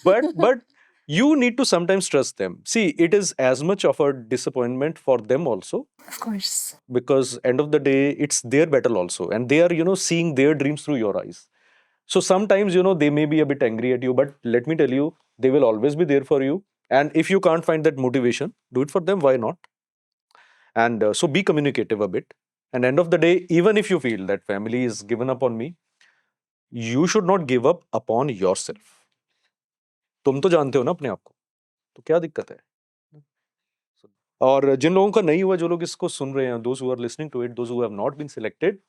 But you need to sometimes trust them. See, it is as much of a disappointment for them also Of course। because end of the day it's their battle also and they are, you know, seeing their dreams through your eyes. So sometimes, you know, they may be a bit angry at you, but let me tell you, they will always be there for you. And if you can't find that motivation, do it for them. Why not? And so be communicative a bit. And end of the day, even if you feel that family is given up on me, you should not give up upon yourself. तुम तो जानते हो ना अपने आप को, तो क्या दिक्कत है? और जिन लोगों का नहीं हुआ, जो लोग इसको सुन रहे हैं, those who are listening to it, those who have not been selected,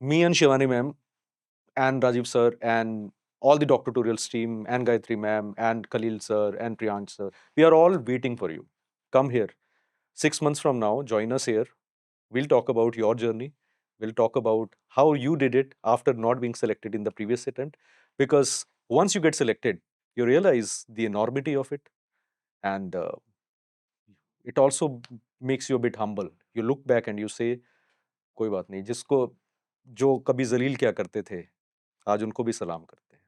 me and Shivani ma'am and Rajiv sir and all the doctorals team and Gayatri ma'am and Khalil sir and Priyansh sir, we are all waiting for you. Come here. 6 months from now, join us here. We'll talk about your journey. will talk about how you did it after not being selected in the previous attempt. Because once you get selected, you realize the enormity of it, and it also makes you a bit humble. You look back and you say, कोई बात नहीं, जिसको जो कभी जलील क्या करते थे, आज उनको भी सलाम करते हैं.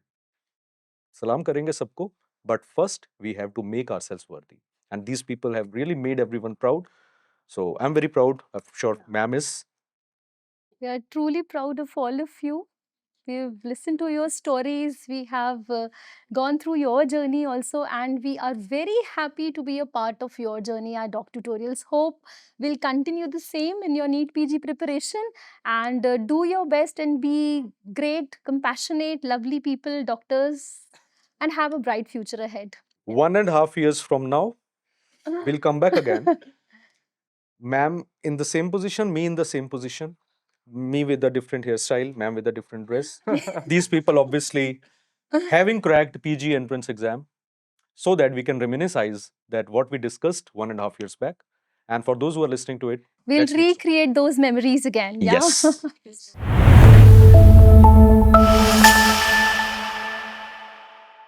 सलाम करेंगे सबको, but first we have to make ourselves worthy. And these people have really made everyone proud. So I'm very proud. I'm sure ma'am is. We are truly proud of all of you. We've listened to your stories. We have gone through your journey also, and we are very happy to be a part of your journey at Doc Tutorials. Hope will continue the same in your NEET PG preparation, and do your best and be great, compassionate, lovely people, doctors, and have a bright future ahead. 1.5 years from now, we'll come back again. Ma'am in the same position, me in the same position. Me with a different hairstyle, ma'am with a different dress. These people obviously having cracked PG entrance exam, so that we can reminisce that what we discussed 1.5 years back. And for those who are listening to it, We'll let's make sure. recreate those memories again. Yeah? Yes.